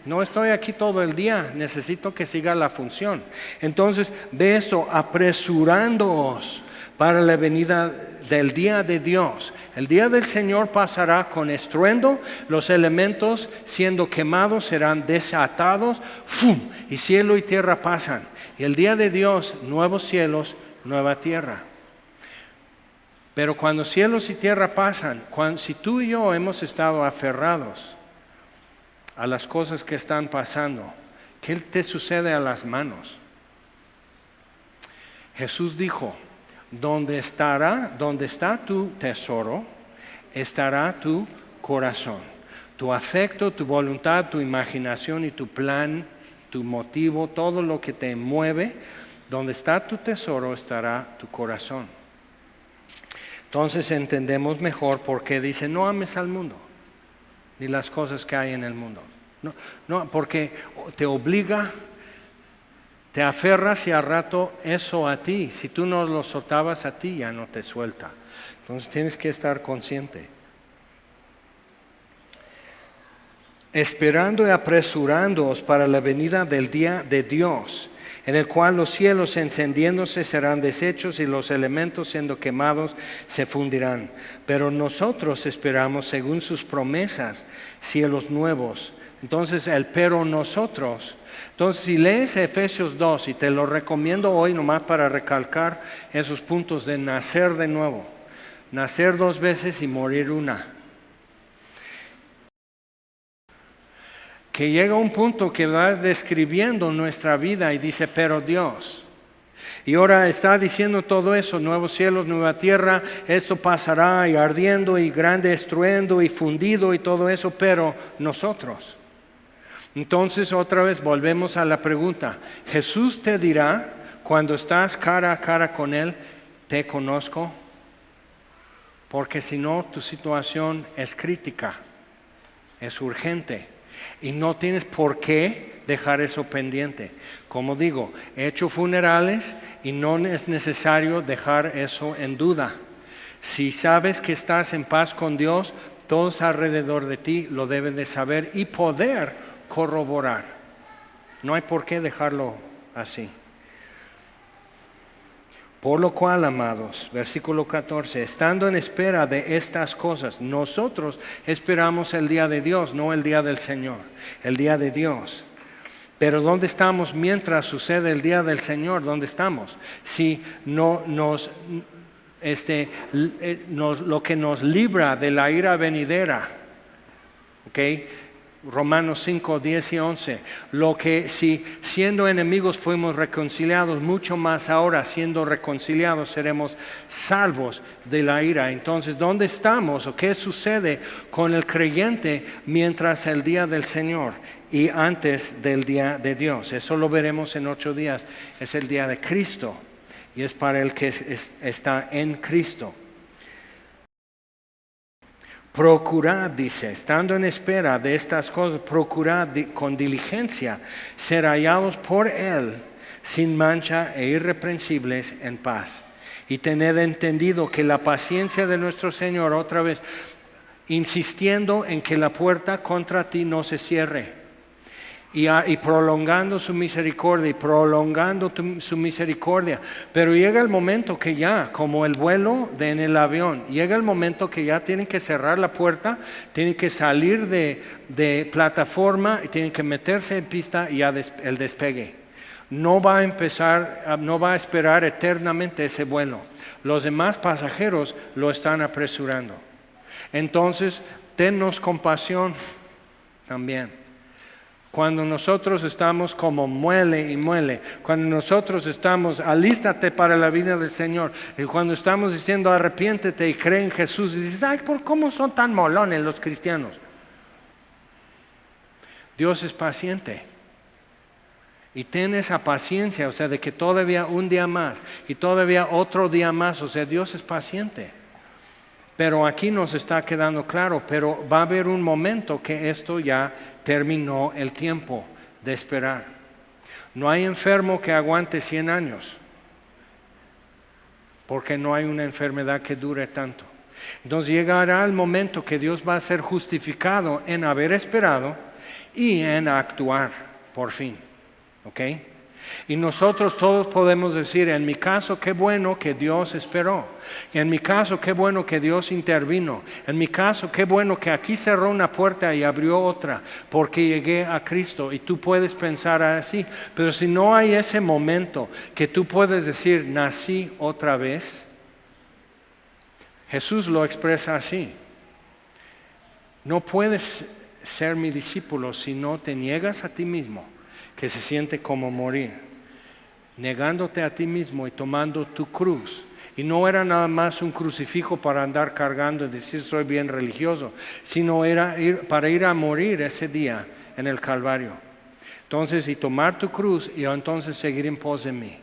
No estoy aquí todo el día, necesito que siga la función. Entonces, ve esto, apresurándoos para la venida del día de Dios. El día del Señor pasará con estruendo, los elementos siendo quemados serán desatados, ¡fum! Y cielo y tierra pasan. Y el día de Dios, nuevos cielos, nueva tierra. Pero cuando cielos y tierra pasan, si tú y yo hemos estado aferrados a las cosas que están pasando, ¿qué te sucede a las manos? Jesús dijo, donde está tu tesoro, estará tu corazón. Tu afecto, tu voluntad, tu imaginación y tu plan, tu motivo, todo lo que te mueve, donde está tu tesoro, estará tu corazón. Entonces entendemos mejor por qué dice, no ames al mundo, ni las cosas que hay en el mundo. No, porque te obliga, te aferras y al rato eso a ti. Si tú no lo soltabas a ti, ya no te suelta. Entonces tienes que estar consciente. Esperando y apresurándoos para la venida del día de Dios, en el cual los cielos encendiéndose serán deshechos y los elementos siendo quemados se fundirán. Pero nosotros esperamos, según sus promesas, cielos nuevos. Entonces pero nosotros. Entonces si lees Efesios 2, y te lo recomiendo hoy nomás para recalcar esos puntos de nacer de nuevo. Nacer 2 veces y morir una. Que llega un punto que va describiendo nuestra vida y dice, pero Dios. Y ahora está diciendo todo eso, nuevos cielos, nueva tierra, esto pasará y ardiendo y grande estruendo y fundido y todo eso, pero nosotros. Entonces otra vez volvemos a la pregunta, Jesús te dirá cuando estás cara a cara con Él, te conozco, porque si no tu situación es crítica, es urgente. Y no tienes por qué dejar eso pendiente. Como digo, he hecho funerales y no es necesario dejar eso en duda. Si sabes que estás en paz con Dios, todos alrededor de ti lo deben de saber y poder corroborar. No hay por qué dejarlo así. Por lo cual, amados, versículo 14, estando en espera de estas cosas, nosotros esperamos el día de Dios, no el día del Señor, el día de Dios. Pero ¿dónde estamos mientras sucede el día del Señor? ¿Dónde estamos? Si no lo que nos libra de la ira venidera, ¿ok? Romanos 5, 10 y 11, lo que si siendo enemigos fuimos reconciliados, mucho más ahora siendo reconciliados seremos salvos de la ira. Entonces, ¿dónde estamos o qué sucede con el creyente mientras el día del Señor y antes del día de Dios? Eso lo veremos en 8 días, es el día de Cristo y es para el que está en Cristo. Procurad, dice, estando en espera de estas cosas, procurad con diligencia ser hallados por Él sin mancha e irreprensibles en paz. Y tened entendido que la paciencia de nuestro Señor, otra vez, insistiendo en que la puerta contra ti no se cierre. Y prolongando su misericordia y prolongando su misericordia. Pero llega el momento que ya, como el vuelo en el avión, llega el momento que ya tienen que cerrar la puerta, tienen que salir de plataforma y tienen que meterse en pista y ya el despegue. No va a esperar eternamente ese vuelo. Los demás pasajeros lo están apresurando. Entonces, tennos compasión también. Cuando nosotros estamos como muele y muele, cuando nosotros estamos, alístate para la vida del Señor, y cuando estamos diciendo arrepiéntete y cree en Jesús, y dices, ay, ¿cómo son tan molones los cristianos? Dios es paciente. Y ten esa paciencia, o sea, de que todavía un día más, y todavía otro día más, o sea, Dios es paciente. Pero aquí nos está quedando claro, pero va a haber un momento que esto ya terminó el tiempo de esperar. No hay enfermo que aguante 100 años. porque no hay una enfermedad que dure tanto. Entonces llegará el momento que Dios va a ser justificado en haber esperado y en actuar por fin. ¿Ok? Y nosotros todos podemos decir, en mi caso, qué bueno que Dios esperó. En mi caso, qué bueno que Dios intervino. En mi caso, qué bueno que aquí cerró una puerta y abrió otra, porque llegué a Cristo. Y tú puedes pensar así. Pero si no hay ese momento que tú puedes decir, nací otra vez, Jesús lo expresa así. No puedes ser mi discípulo si no te niegas a ti mismo, que se siente como morir, negándote a ti mismo y tomando tu cruz. Y no era nada más un crucifijo para andar cargando y decir soy bien religioso, sino era para ir a morir ese día en el Calvario. Entonces, y tomar tu cruz y entonces seguir en pos de mí.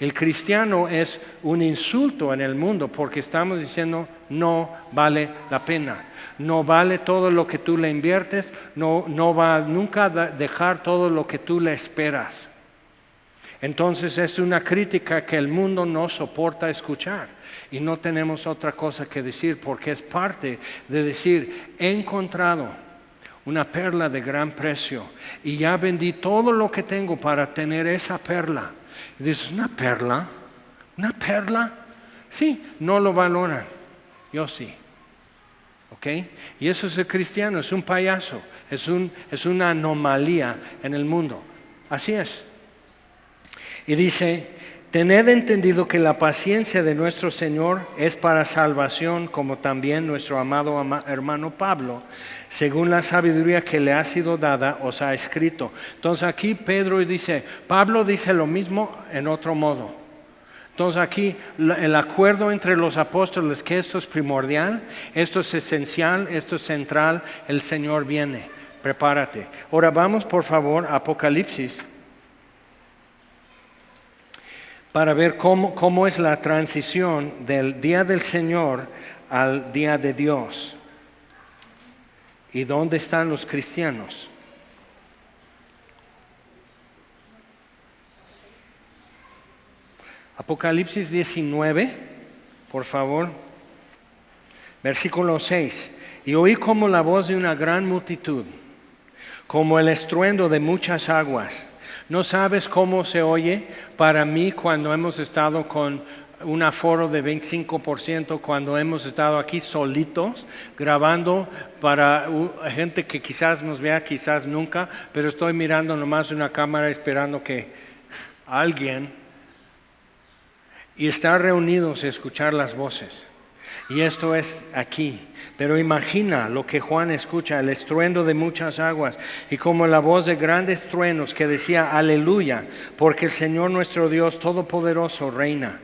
El cristiano es un insulto en el mundo porque estamos diciendo no vale la pena. No vale todo lo que tú le inviertes, no va nunca a dejar todo lo que tú le esperas. Entonces es una crítica que el mundo no soporta escuchar y no tenemos otra cosa que decir porque es parte de decir, he encontrado una perla de gran precio y ya vendí todo lo que tengo para tener esa perla. Y dices, ¿una perla? ¿Una perla? Sí, no lo valoran, yo sí. ¿Ok? Y eso es el cristiano, es un payaso, es una anomalía en el mundo. Así es. Y dice, tened entendido que la paciencia de nuestro Señor es para salvación, como también nuestro amado hermano Pablo, según la sabiduría que le ha sido dada, os ha escrito. Entonces aquí Pedro dice, Pablo dice lo mismo en otro modo. Entonces aquí el acuerdo entre los apóstoles que esto es primordial, esto es esencial, esto es central, el Señor viene, prepárate. Ahora vamos por favor a Apocalipsis para ver cómo es la transición del día del Señor al día de Dios. ¿Y dónde están los cristianos? Apocalipsis 19, por favor, versículo 6. Y oí como la voz de una gran multitud, como el estruendo de muchas aguas. ¿No sabes cómo se oye para mí cuando hemos estado con un aforo de 25%, cuando hemos estado aquí solitos, grabando para gente que quizás nos vea, quizás nunca, pero estoy mirando nomás una cámara esperando que alguien, y estar reunidos y escuchar las voces. Y esto es aquí. Pero imagina lo que Juan escucha, el estruendo de muchas aguas y como la voz de grandes truenos que decía, aleluya, porque el Señor nuestro Dios Todopoderoso reina.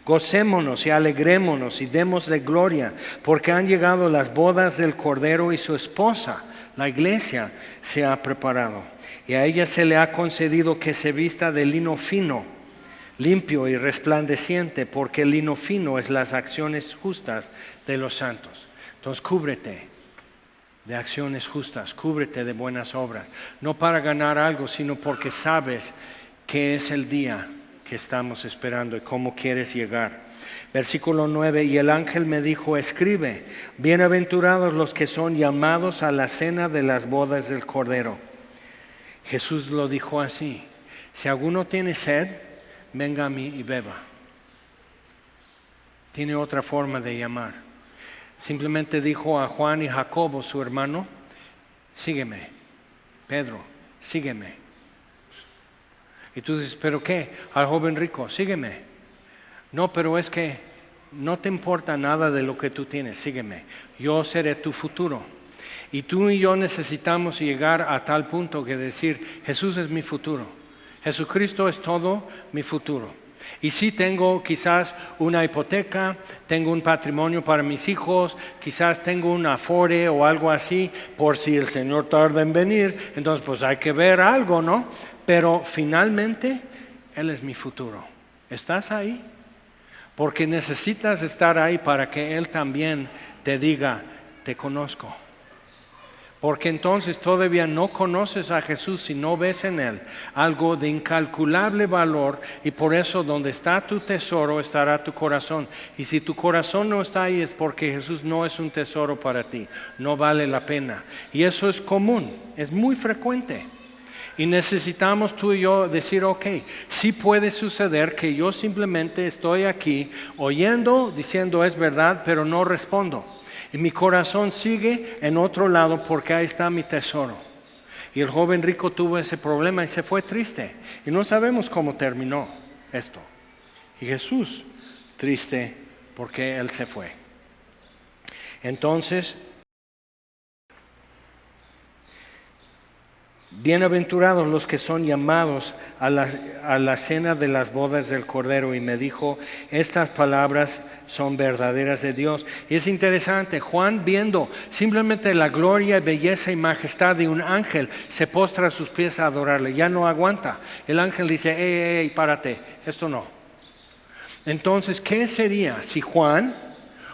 Gocémonos y alegrémonos y démosle gloria, porque han llegado las bodas del Cordero y su esposa, la iglesia, se ha preparado. Y a ella se le ha concedido que se vista de lino fino, limpio y resplandeciente, porque el lino fino es las acciones justas de los santos. Entonces cúbrete de acciones justas, cúbrete de buenas obras, no para ganar algo, sino porque sabes que es el día que estamos esperando y cómo quieres llegar. Versículo 9, y el ángel me dijo, escribe, bienaventurados los que son llamados a la cena de las bodas del Cordero. Jesús lo dijo así, si alguno tiene sed, venga a mí y beba. Tiene otra forma de llamar. Simplemente dijo a Juan y Jacobo, su hermano, sígueme. Pedro, sígueme. Y tú dices, ¿pero qué? Al joven rico, sígueme. No, pero es que no te importa nada de lo que tú tienes, sígueme. Yo seré tu futuro. Y tú y yo necesitamos llegar a tal punto que decir, Jesús es mi futuro. Jesucristo es todo mi futuro. Y sí tengo quizás una hipoteca, tengo un patrimonio para mis hijos, quizás tengo un afore o algo así, por si el Señor tarda en venir, entonces pues hay que ver algo, ¿no? Pero finalmente, Él es mi futuro. ¿Estás ahí? Porque necesitas estar ahí para que Él también te diga, te conozco. Porque entonces todavía no conoces a Jesús si no ves en Él algo de incalculable valor, y por eso donde está tu tesoro estará tu corazón. Y si tu corazón no está ahí es porque Jesús no es un tesoro para ti, no vale la pena. Y eso es común, es muy frecuente. Y necesitamos tú y yo decir, ok, sí puede suceder que yo simplemente estoy aquí oyendo, diciendo es verdad, pero no respondo. Y mi corazón sigue en otro lado porque ahí está mi tesoro. Y el joven rico tuvo ese problema y se fue triste. Y no sabemos cómo terminó esto. Y Jesús triste porque él se fue. Entonces, bienaventurados los que son llamados a la cena de las bodas del Cordero. Y me dijo, estas palabras son verdaderas de Dios. Y es interesante, Juan viendo simplemente la gloria, belleza y majestad de un ángel, se postra a sus pies a adorarle. Ya no aguanta. El ángel dice, ey, párate, esto no. Entonces, ¿qué sería si Juan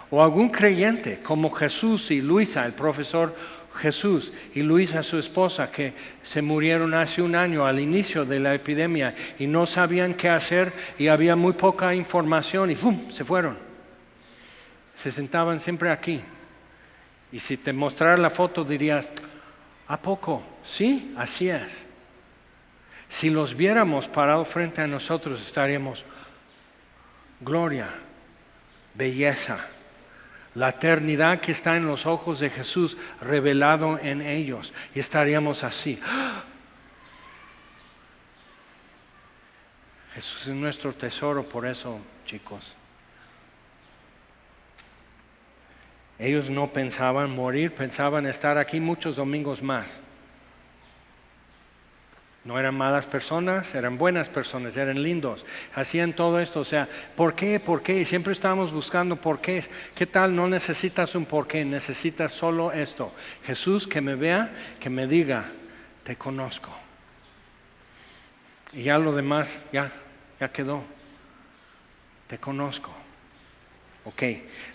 o algún creyente como Jesús y Luisa, el profesor Jesús y Luisa, su esposa, que se murieron hace un año al inicio de la epidemia y no sabían qué hacer y había muy poca información y ¡fum!, se fueron? Se sentaban siempre aquí. Y si te mostrara la foto dirías, ¿a poco? Sí, así es. Si los viéramos parados frente a nosotros estaríamos, gloria, belleza, la eternidad que está en los ojos de Jesús revelado en ellos, y estaríamos así. Jesús es nuestro tesoro, por eso, chicos. Ellos no pensaban morir, pensaban estar aquí muchos domingos más. No eran malas personas, eran buenas personas, eran lindos, hacían todo esto. O sea, ¿por qué? ¿Por qué? Y siempre estábamos buscando por qué. ¿Qué tal? No necesitas un por qué, necesitas solo esto. Jesús que me vea, que me diga, te conozco. Y ya lo demás, ya quedó. Te conozco. Ok,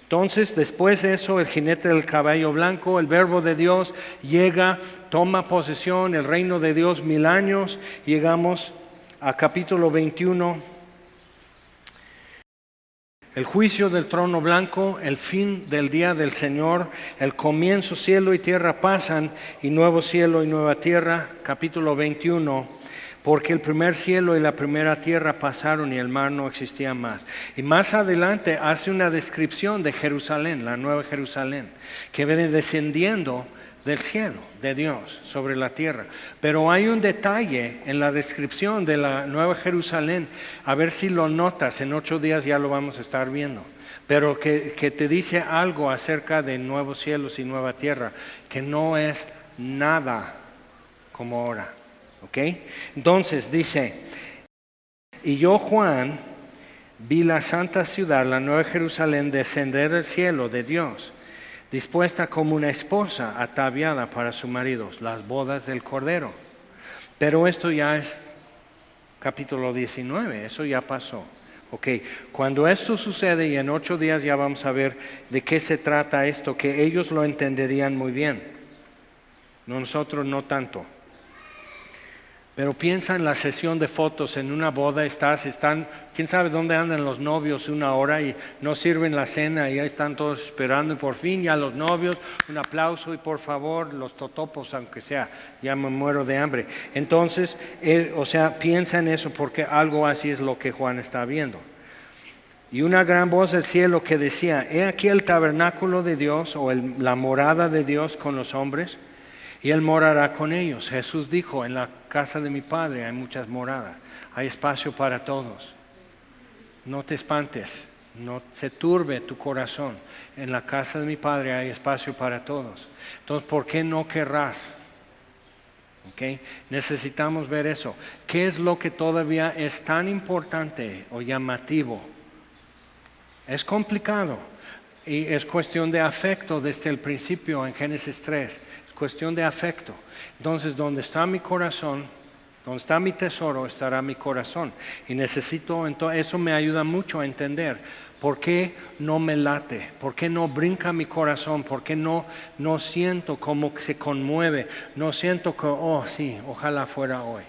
entonces después de eso el jinete del caballo blanco, el verbo de Dios llega, toma posesión, el reino de Dios 1000 años, llegamos a capítulo 21, el juicio del trono blanco, el fin del día del Señor, el comienzo, cielo y tierra pasan y nuevo cielo y nueva tierra, capítulo 21. Porque el primer cielo y la primera tierra pasaron y el mar no existía más. Y más adelante hace una descripción de Jerusalén, la nueva Jerusalén, que viene descendiendo del cielo de Dios sobre la tierra. Pero hay un detalle en la descripción de la nueva Jerusalén, a ver si lo notas, en 8 días ya lo vamos a estar viendo. Pero que te dice algo acerca de nuevos cielos y nueva tierra, que no es nada como ahora. ¿Okay? Entonces dice, y yo Juan vi la santa ciudad, la nueva Jerusalén, descender del cielo de Dios, dispuesta como una esposa ataviada para su marido, las bodas del Cordero. Pero esto ya es capítulo 19, eso ya pasó. Ok, cuando esto sucede, y en 8 días ya vamos a ver de qué se trata esto, que ellos lo entenderían muy bien, nosotros no tanto. Pero piensa en la sesión de fotos, en una boda están, quién sabe dónde andan los novios 1 hora y no sirven la cena y ahí están todos esperando y por fin ya los novios, un aplauso y por favor los totopos aunque sea, ya me muero de hambre. Entonces, piensa en eso porque algo así es lo que Juan está viendo. Y una gran voz del cielo que decía, he aquí el tabernáculo de Dios o la morada de Dios con los hombres. Y Él morará con ellos. Jesús dijo, en la casa de mi Padre hay muchas moradas, hay espacio para todos. No te espantes, no se turbe tu corazón. En la casa de mi Padre hay espacio para todos. Entonces, ¿por qué no querrás? ¿Okay? Necesitamos ver eso. ¿Qué es lo que todavía es tan importante o llamativo? Es complicado y es cuestión de afecto desde el principio en Génesis 3. Cuestión de afecto. Entonces, donde está mi corazón, donde está mi tesoro, estará mi corazón. Y necesito, entonces, eso me ayuda mucho a entender ¿Por qué no me late? ¿Por qué no brinca mi corazón? ¿Por qué no siento como que se conmueve? No siento que, oh sí, ojalá fuera hoy.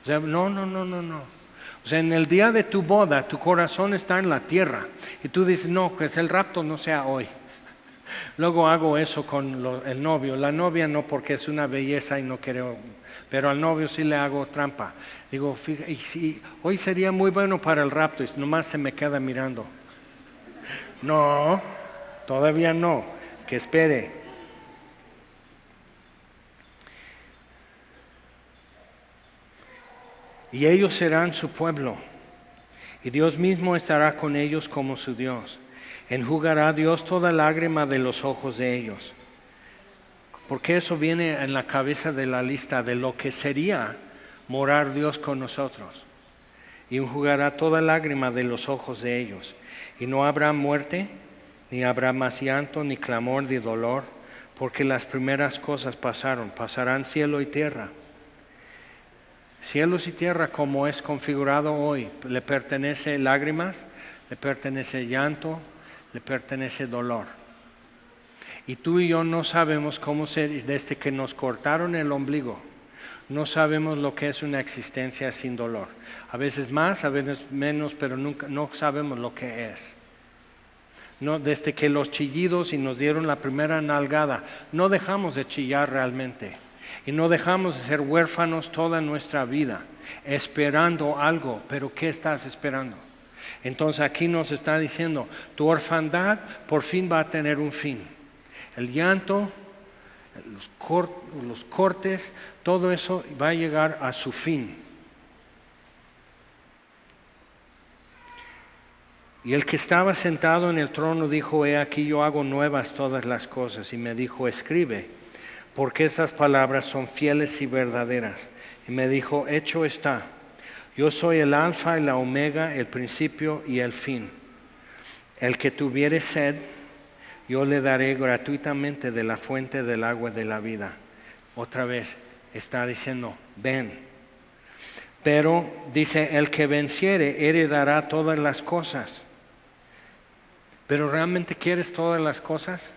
O sea, no. O sea, en el día de tu boda, tu corazón está en la tierra. Y tú dices, no, pues el rapto no sea hoy. Luego hago eso con el novio. La novia no, porque es una belleza y no quiero, pero al novio sí le hago trampa. Digo, hoy sería muy bueno para el rapto, y nomás se me queda mirando. No, todavía no, que espere. Y ellos serán su pueblo, y Dios mismo estará con ellos como su Dios. Enjugará Dios toda lágrima de los ojos de ellos. Porque eso viene en la cabeza de la lista de lo que sería morar Dios con nosotros. Y enjugará toda lágrima de los ojos de ellos. Y no habrá muerte, ni habrá más llanto, ni clamor, ni dolor, porque las primeras cosas pasaron. Pasarán cielo y tierra. Cielos y tierra, como es configurado hoy, le pertenece lágrimas, le pertenece llanto, le pertenece dolor. Y tú y yo no sabemos cómo desde que nos cortaron el ombligo, no sabemos lo que es una existencia sin dolor. A veces más, a veces menos, pero nunca, no sabemos lo que es. No, desde que los chillidos y nos dieron la primera nalgada, no dejamos de chillar realmente. Y no dejamos de ser huérfanos toda nuestra vida, esperando algo. Pero ¿qué estás esperando? Entonces aquí nos está diciendo, tu orfandad por fin va a tener un fin. El llanto, los cortes, todo eso va a llegar a su fin. Y el que estaba sentado en el trono dijo, he aquí yo hago nuevas todas las cosas. Y me dijo, escribe, porque estas palabras son fieles y verdaderas. Y me dijo, hecho está. Yo soy el alfa y la omega, el principio y el fin. El que tuviere sed, yo le daré gratuitamente de la fuente del agua de la vida. Otra vez está diciendo, ven. Pero dice, el que venciere heredará todas las cosas. ¿Pero realmente quieres todas las cosas?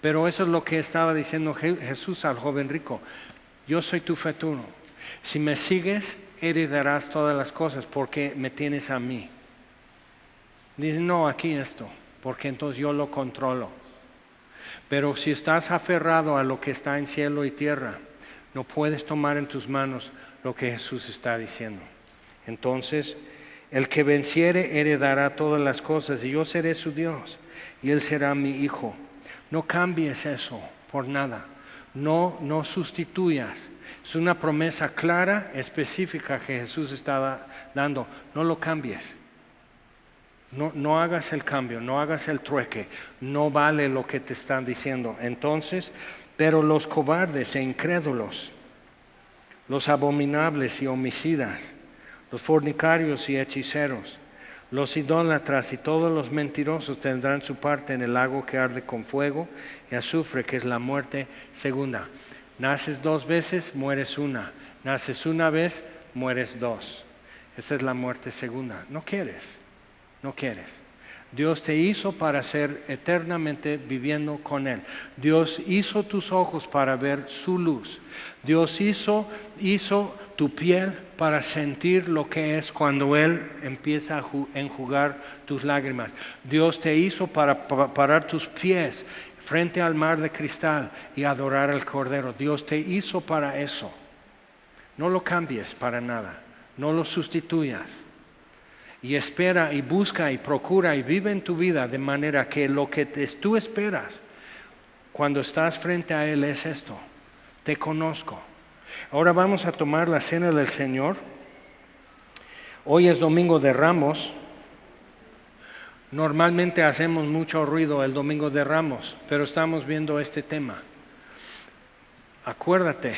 Pero eso es lo que estaba diciendo Jesús al joven rico. Yo soy tu futuro. Si me sigues, heredarás todas las cosas porque me tienes a mí. Dice, no, aquí esto, porque entonces yo lo controlo. Pero si estás aferrado a lo que está en cielo y tierra, no puedes tomar en tus manos lo que Jesús está diciendo. Entonces, el que venciere heredará todas las cosas y yo seré su Dios y él será mi hijo. No cambies eso por nada. No sustituyas. Es una promesa clara, específica que Jesús estaba dando. No lo cambies. No hagas el cambio, no hagas el trueque. No vale lo que te están diciendo. Entonces, pero los cobardes e incrédulos, los abominables y homicidas, los fornicarios y hechiceros, los idólatras y todos los mentirosos tendrán su parte en el lago que arde con fuego y azufre, que es la muerte segunda. Naces 2 veces, mueres una. Naces una vez, mueres 2. Esa es la muerte segunda. No quieres. Dios te hizo para ser eternamente viviendo con Él. Dios hizo tus ojos para ver su luz. Dios hizo tu piel para sentir lo que es cuando Él empieza a enjugar tus lágrimas. Dios te hizo para parar tus pies frente al mar de cristal y adorar al Cordero. Dios te hizo para eso. No lo cambies para nada. No lo sustituyas. Y espera y busca y procura y vive en tu vida de manera que lo que tú esperas cuando estás frente a Él es esto. Te conozco. Ahora vamos a tomar la cena del Señor. Hoy es Domingo de Ramos. Normalmente hacemos mucho ruido el Domingo de Ramos, pero estamos viendo este tema. Acuérdate,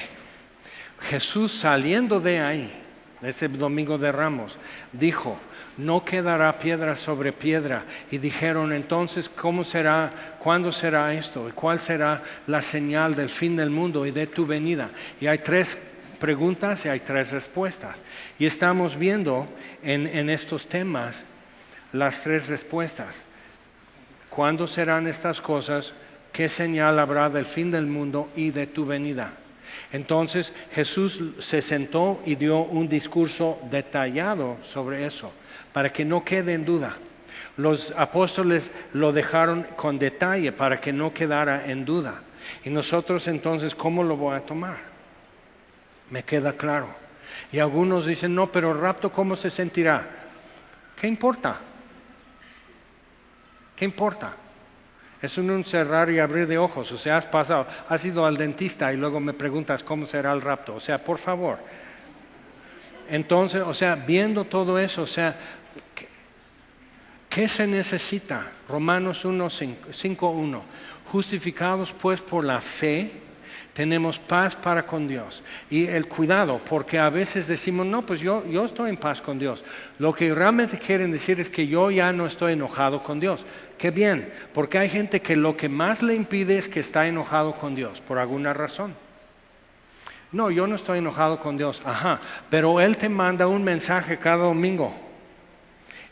Jesús saliendo de ahí, de ese Domingo de Ramos, dijo, no quedará piedra sobre piedra. Y dijeron, entonces, ¿cómo será? ¿Cuándo será esto? ¿Y cuál será la señal del fin del mundo y de tu venida? Y hay 3 preguntas y hay 3 respuestas. Y estamos viendo en estos temas las 3 respuestas. ¿cuándo serán estas cosas? ¿Qué señal habrá del fin del mundo y de tu venida? Entonces Jesús se sentó y dio un discurso detallado sobre eso, para que no quede en duda. Los apóstoles lo dejaron con detalle para que no quedara en duda. Y nosotros entonces, ¿cómo lo voy a tomar? Me queda claro. Y algunos dicen, no, pero el rapto, ¿cómo se sentirá? ¿Qué importa? ¿Qué importa? Es un cerrar y abrir de ojos. O sea, has ido al dentista y luego me preguntas cómo será el rapto. O sea, por favor. Entonces, o sea, viendo todo eso, o sea, ¿qué se necesita? Romanos 5:1. Justificados pues por la fe, tenemos paz para con Dios. Y el cuidado, porque a veces decimos, no, pues yo estoy en paz con Dios. Lo que realmente quieren decir es que yo ya no estoy enojado con Dios. Qué bien, porque hay gente que lo que más le impide es que está enojado con Dios, por alguna razón. No, yo no estoy enojado con Dios, pero Él te manda un mensaje cada domingo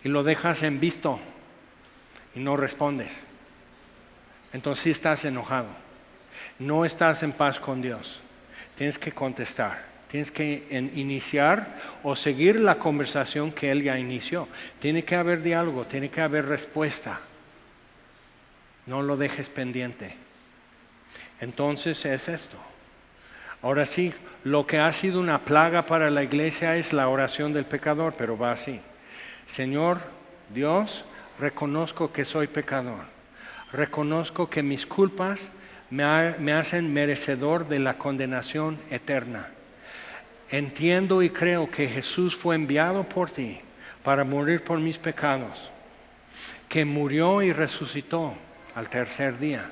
y lo dejas en visto y no respondes. Entonces sí estás enojado, no estás en paz con Dios. Tienes que contestar, tienes que iniciar o seguir la conversación que Él ya inició. Tiene que haber diálogo, tiene que haber respuesta. No lo dejes pendiente. Entonces es esto. Ahora sí, lo que ha sido una plaga para la iglesia es la oración del pecador, pero va así. Señor Dios, reconozco que soy pecador. Reconozco que mis culpas me hacen merecedor de la condenación eterna. Entiendo y creo que Jesús fue enviado por ti para morir por mis pecados, que murió y resucitó al tercer día,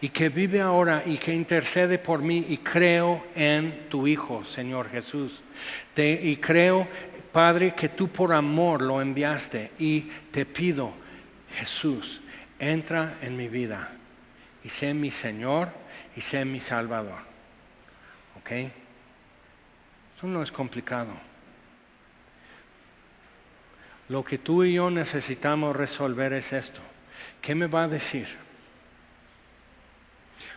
y que vive ahora y que intercede por mí, y creo en tu Hijo, Señor Jesús. Y creo, Padre, que tú por amor lo enviaste, y te pido, Jesús, entra en mi vida y sé mi Señor y sé mi Salvador. ¿Ok? Eso no es complicado. Lo que tú y yo necesitamos resolver es esto. ¿Qué me va a decir?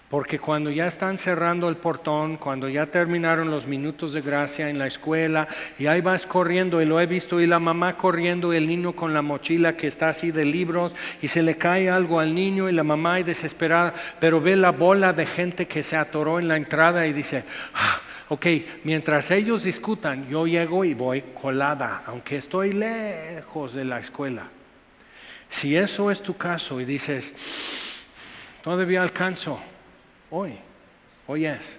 Porque cuando ya están cerrando el portón, cuando ya terminaron los minutos de gracia en la escuela, y ahí vas corriendo, y lo he visto, y la mamá corriendo, y el niño con la mochila que está así de libros, y se le cae algo al niño, y la mamá es desesperada, pero ve la bola de gente que se atoró en la entrada y dice, ok, mientras ellos discutan, yo llego y voy colada, aunque estoy lejos de la escuela. Si eso es tu caso y dices, todavía alcanzo, hoy es.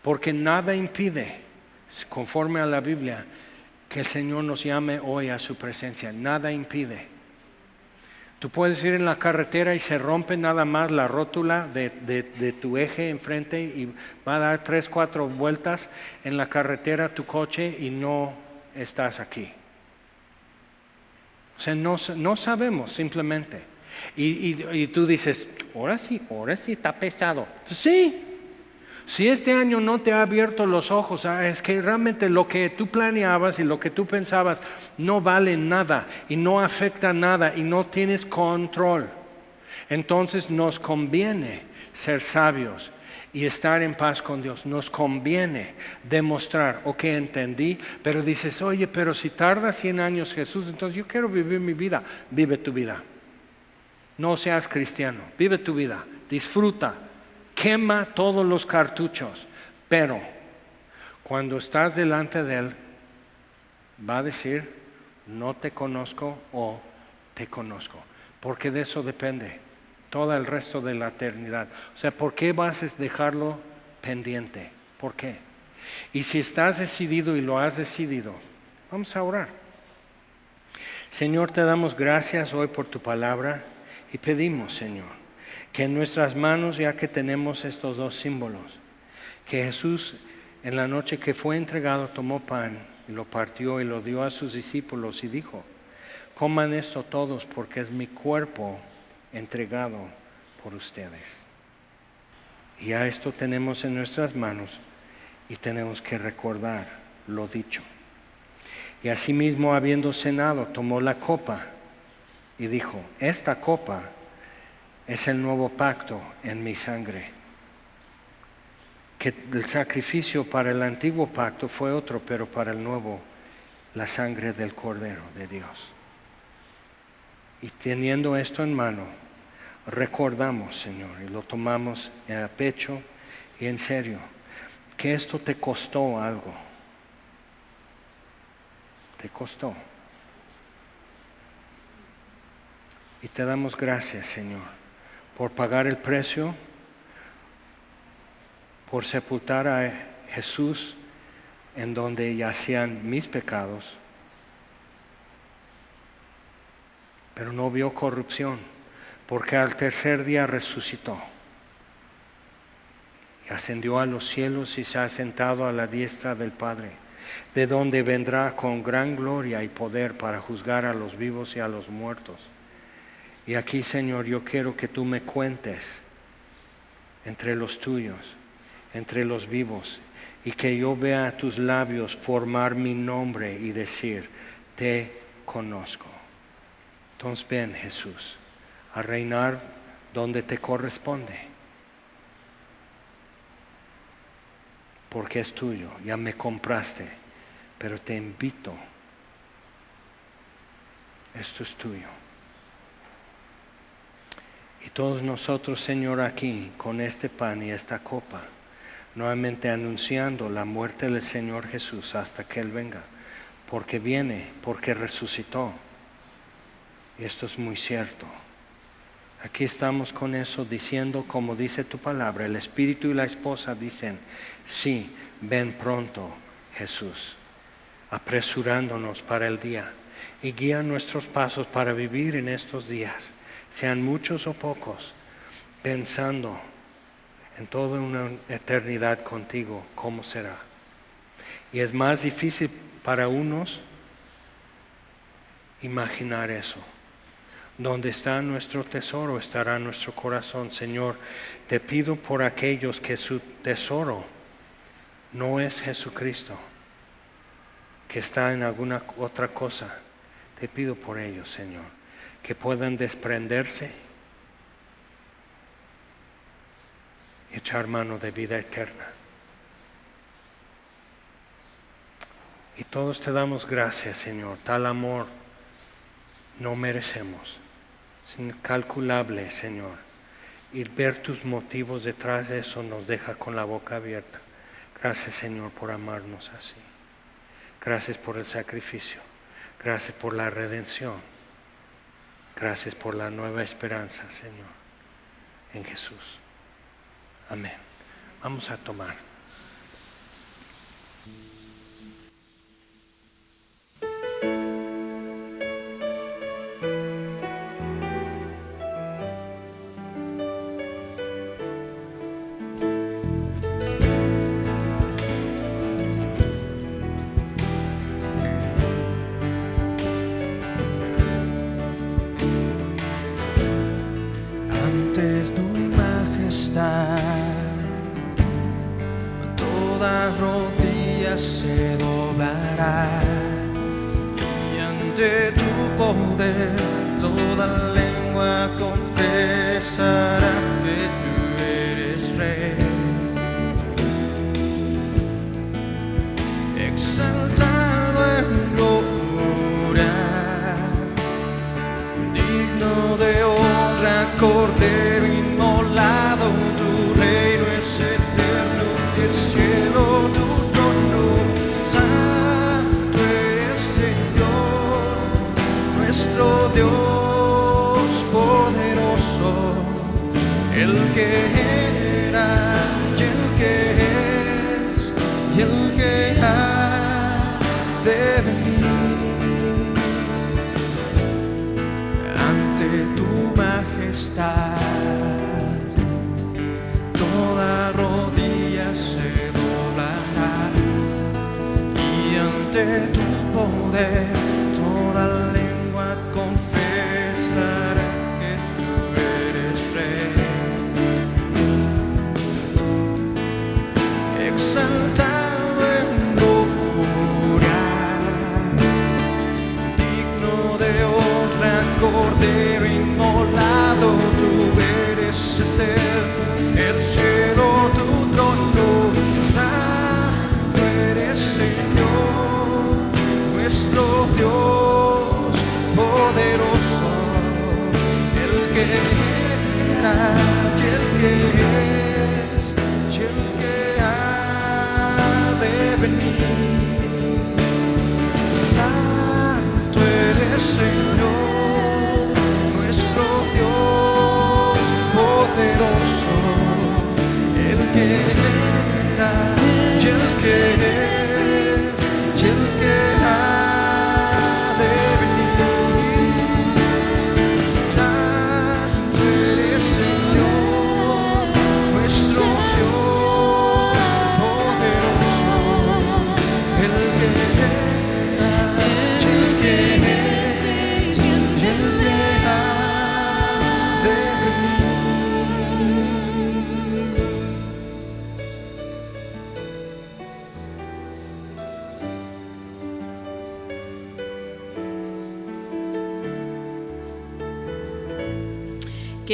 Porque nada impide, conforme a la Biblia, que el Señor nos llame hoy a su presencia. Nada impide. Tú puedes ir en la carretera y se rompe nada más la rótula de tu eje enfrente y va a dar 3, 4 vueltas en la carretera tu coche y no estás aquí. O sea, no sabemos simplemente. Y tú dices, ahora sí está pesado. Pues sí, si este año no te ha abierto los ojos, es que realmente lo que tú planeabas y lo que tú pensabas no vale nada y no afecta nada y no tienes control. Entonces nos conviene ser sabios y estar en paz con Dios. Nos conviene demostrar, ok, entendí, pero dices, oye, pero si tarda 100 años Jesús, entonces yo quiero vivir mi vida. Vive tu vida. No seas cristiano, vive tu vida, disfruta, quema todos los cartuchos, pero cuando estás delante de Él, va a decir, no te conozco o te conozco, porque de eso depende todo el resto de la eternidad. O sea, ¿por qué vas a dejarlo pendiente? ¿Por qué? Y si estás decidido y lo has decidido, vamos a orar. Señor, te damos gracias hoy por tu palabra. Y pedimos, Señor, que en nuestras manos, ya que tenemos estos dos símbolos, que Jesús en la noche que fue entregado tomó pan y lo partió y lo dio a sus discípulos y dijo, coman esto todos porque es mi cuerpo entregado por ustedes. Y a esto tenemos en nuestras manos y tenemos que recordar lo dicho. Y asimismo, habiendo cenado, tomó la copa y dijo, esta copa es el nuevo pacto en mi sangre. Que el sacrificio para el antiguo pacto fue otro, pero para el nuevo, la sangre del Cordero de Dios. Y teniendo esto en mano, recordamos, Señor, y lo tomamos a pecho y en serio, que esto te costó algo. Te costó. Y te damos gracias, Señor, por pagar el precio, por sepultar a Jesús en donde yacían mis pecados, pero no vio corrupción, porque al tercer día resucitó y ascendió a los cielos y se ha sentado a la diestra del Padre, de donde vendrá con gran gloria y poder para juzgar a los vivos y a los muertos. Y aquí, Señor, yo quiero que tú me cuentes entre los tuyos, entre los vivos, y que yo vea a tus labios formar mi nombre y decir, te conozco. Entonces ven, Jesús, a reinar donde te corresponde, porque es tuyo, ya me compraste, pero te invito, esto es tuyo. Y todos nosotros, Señor, aquí, con este pan y esta copa, nuevamente anunciando la muerte del Señor Jesús hasta que Él venga, porque viene, porque resucitó. Y esto es muy cierto. Aquí estamos con eso diciendo, como dice tu palabra, el Espíritu y la esposa dicen, sí, ven pronto, Jesús, apresurándonos para el día y guía nuestros pasos para vivir en estos días, sean muchos o pocos, pensando en toda una eternidad contigo, ¿cómo será? Y es más difícil para unos imaginar eso. Donde está nuestro tesoro, estará nuestro corazón. Señor, te pido por aquellos que su tesoro no es Jesucristo, que está en alguna otra cosa. Te pido por ellos, Señor, que puedan desprenderse y echar mano de vida eterna. Y todos te damos gracias, Señor, tal amor no merecemos. Es incalculable, Señor. Y ver tus motivos detrás de eso nos deja con la boca abierta. Gracias, Señor, por amarnos así. Gracias por el sacrificio. Gracias por la redención. Gracias por la nueva esperanza, Señor, en Jesús. Amén. Vamos a tomar. Ante tu majestad, toda rodilla se doblará, y ante tu poder, toda lengua confesará que tú eres Rey. Exaltado en gloria, digno de honra, Cordero inmolado, tu reino es eterno, el cielo tu trono, santo eres, Señor, nuestro Dios poderoso, el que era y el que es y el que ha de venir. Ante tu majestad, toda rodilla se doblará, y ante tu poder, toda lengua confesará que tú eres Rey. Exaltado en gloria, digno de honra, Cordero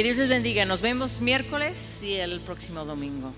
Que Dios les bendiga. Nos vemos miércoles y el próximo domingo.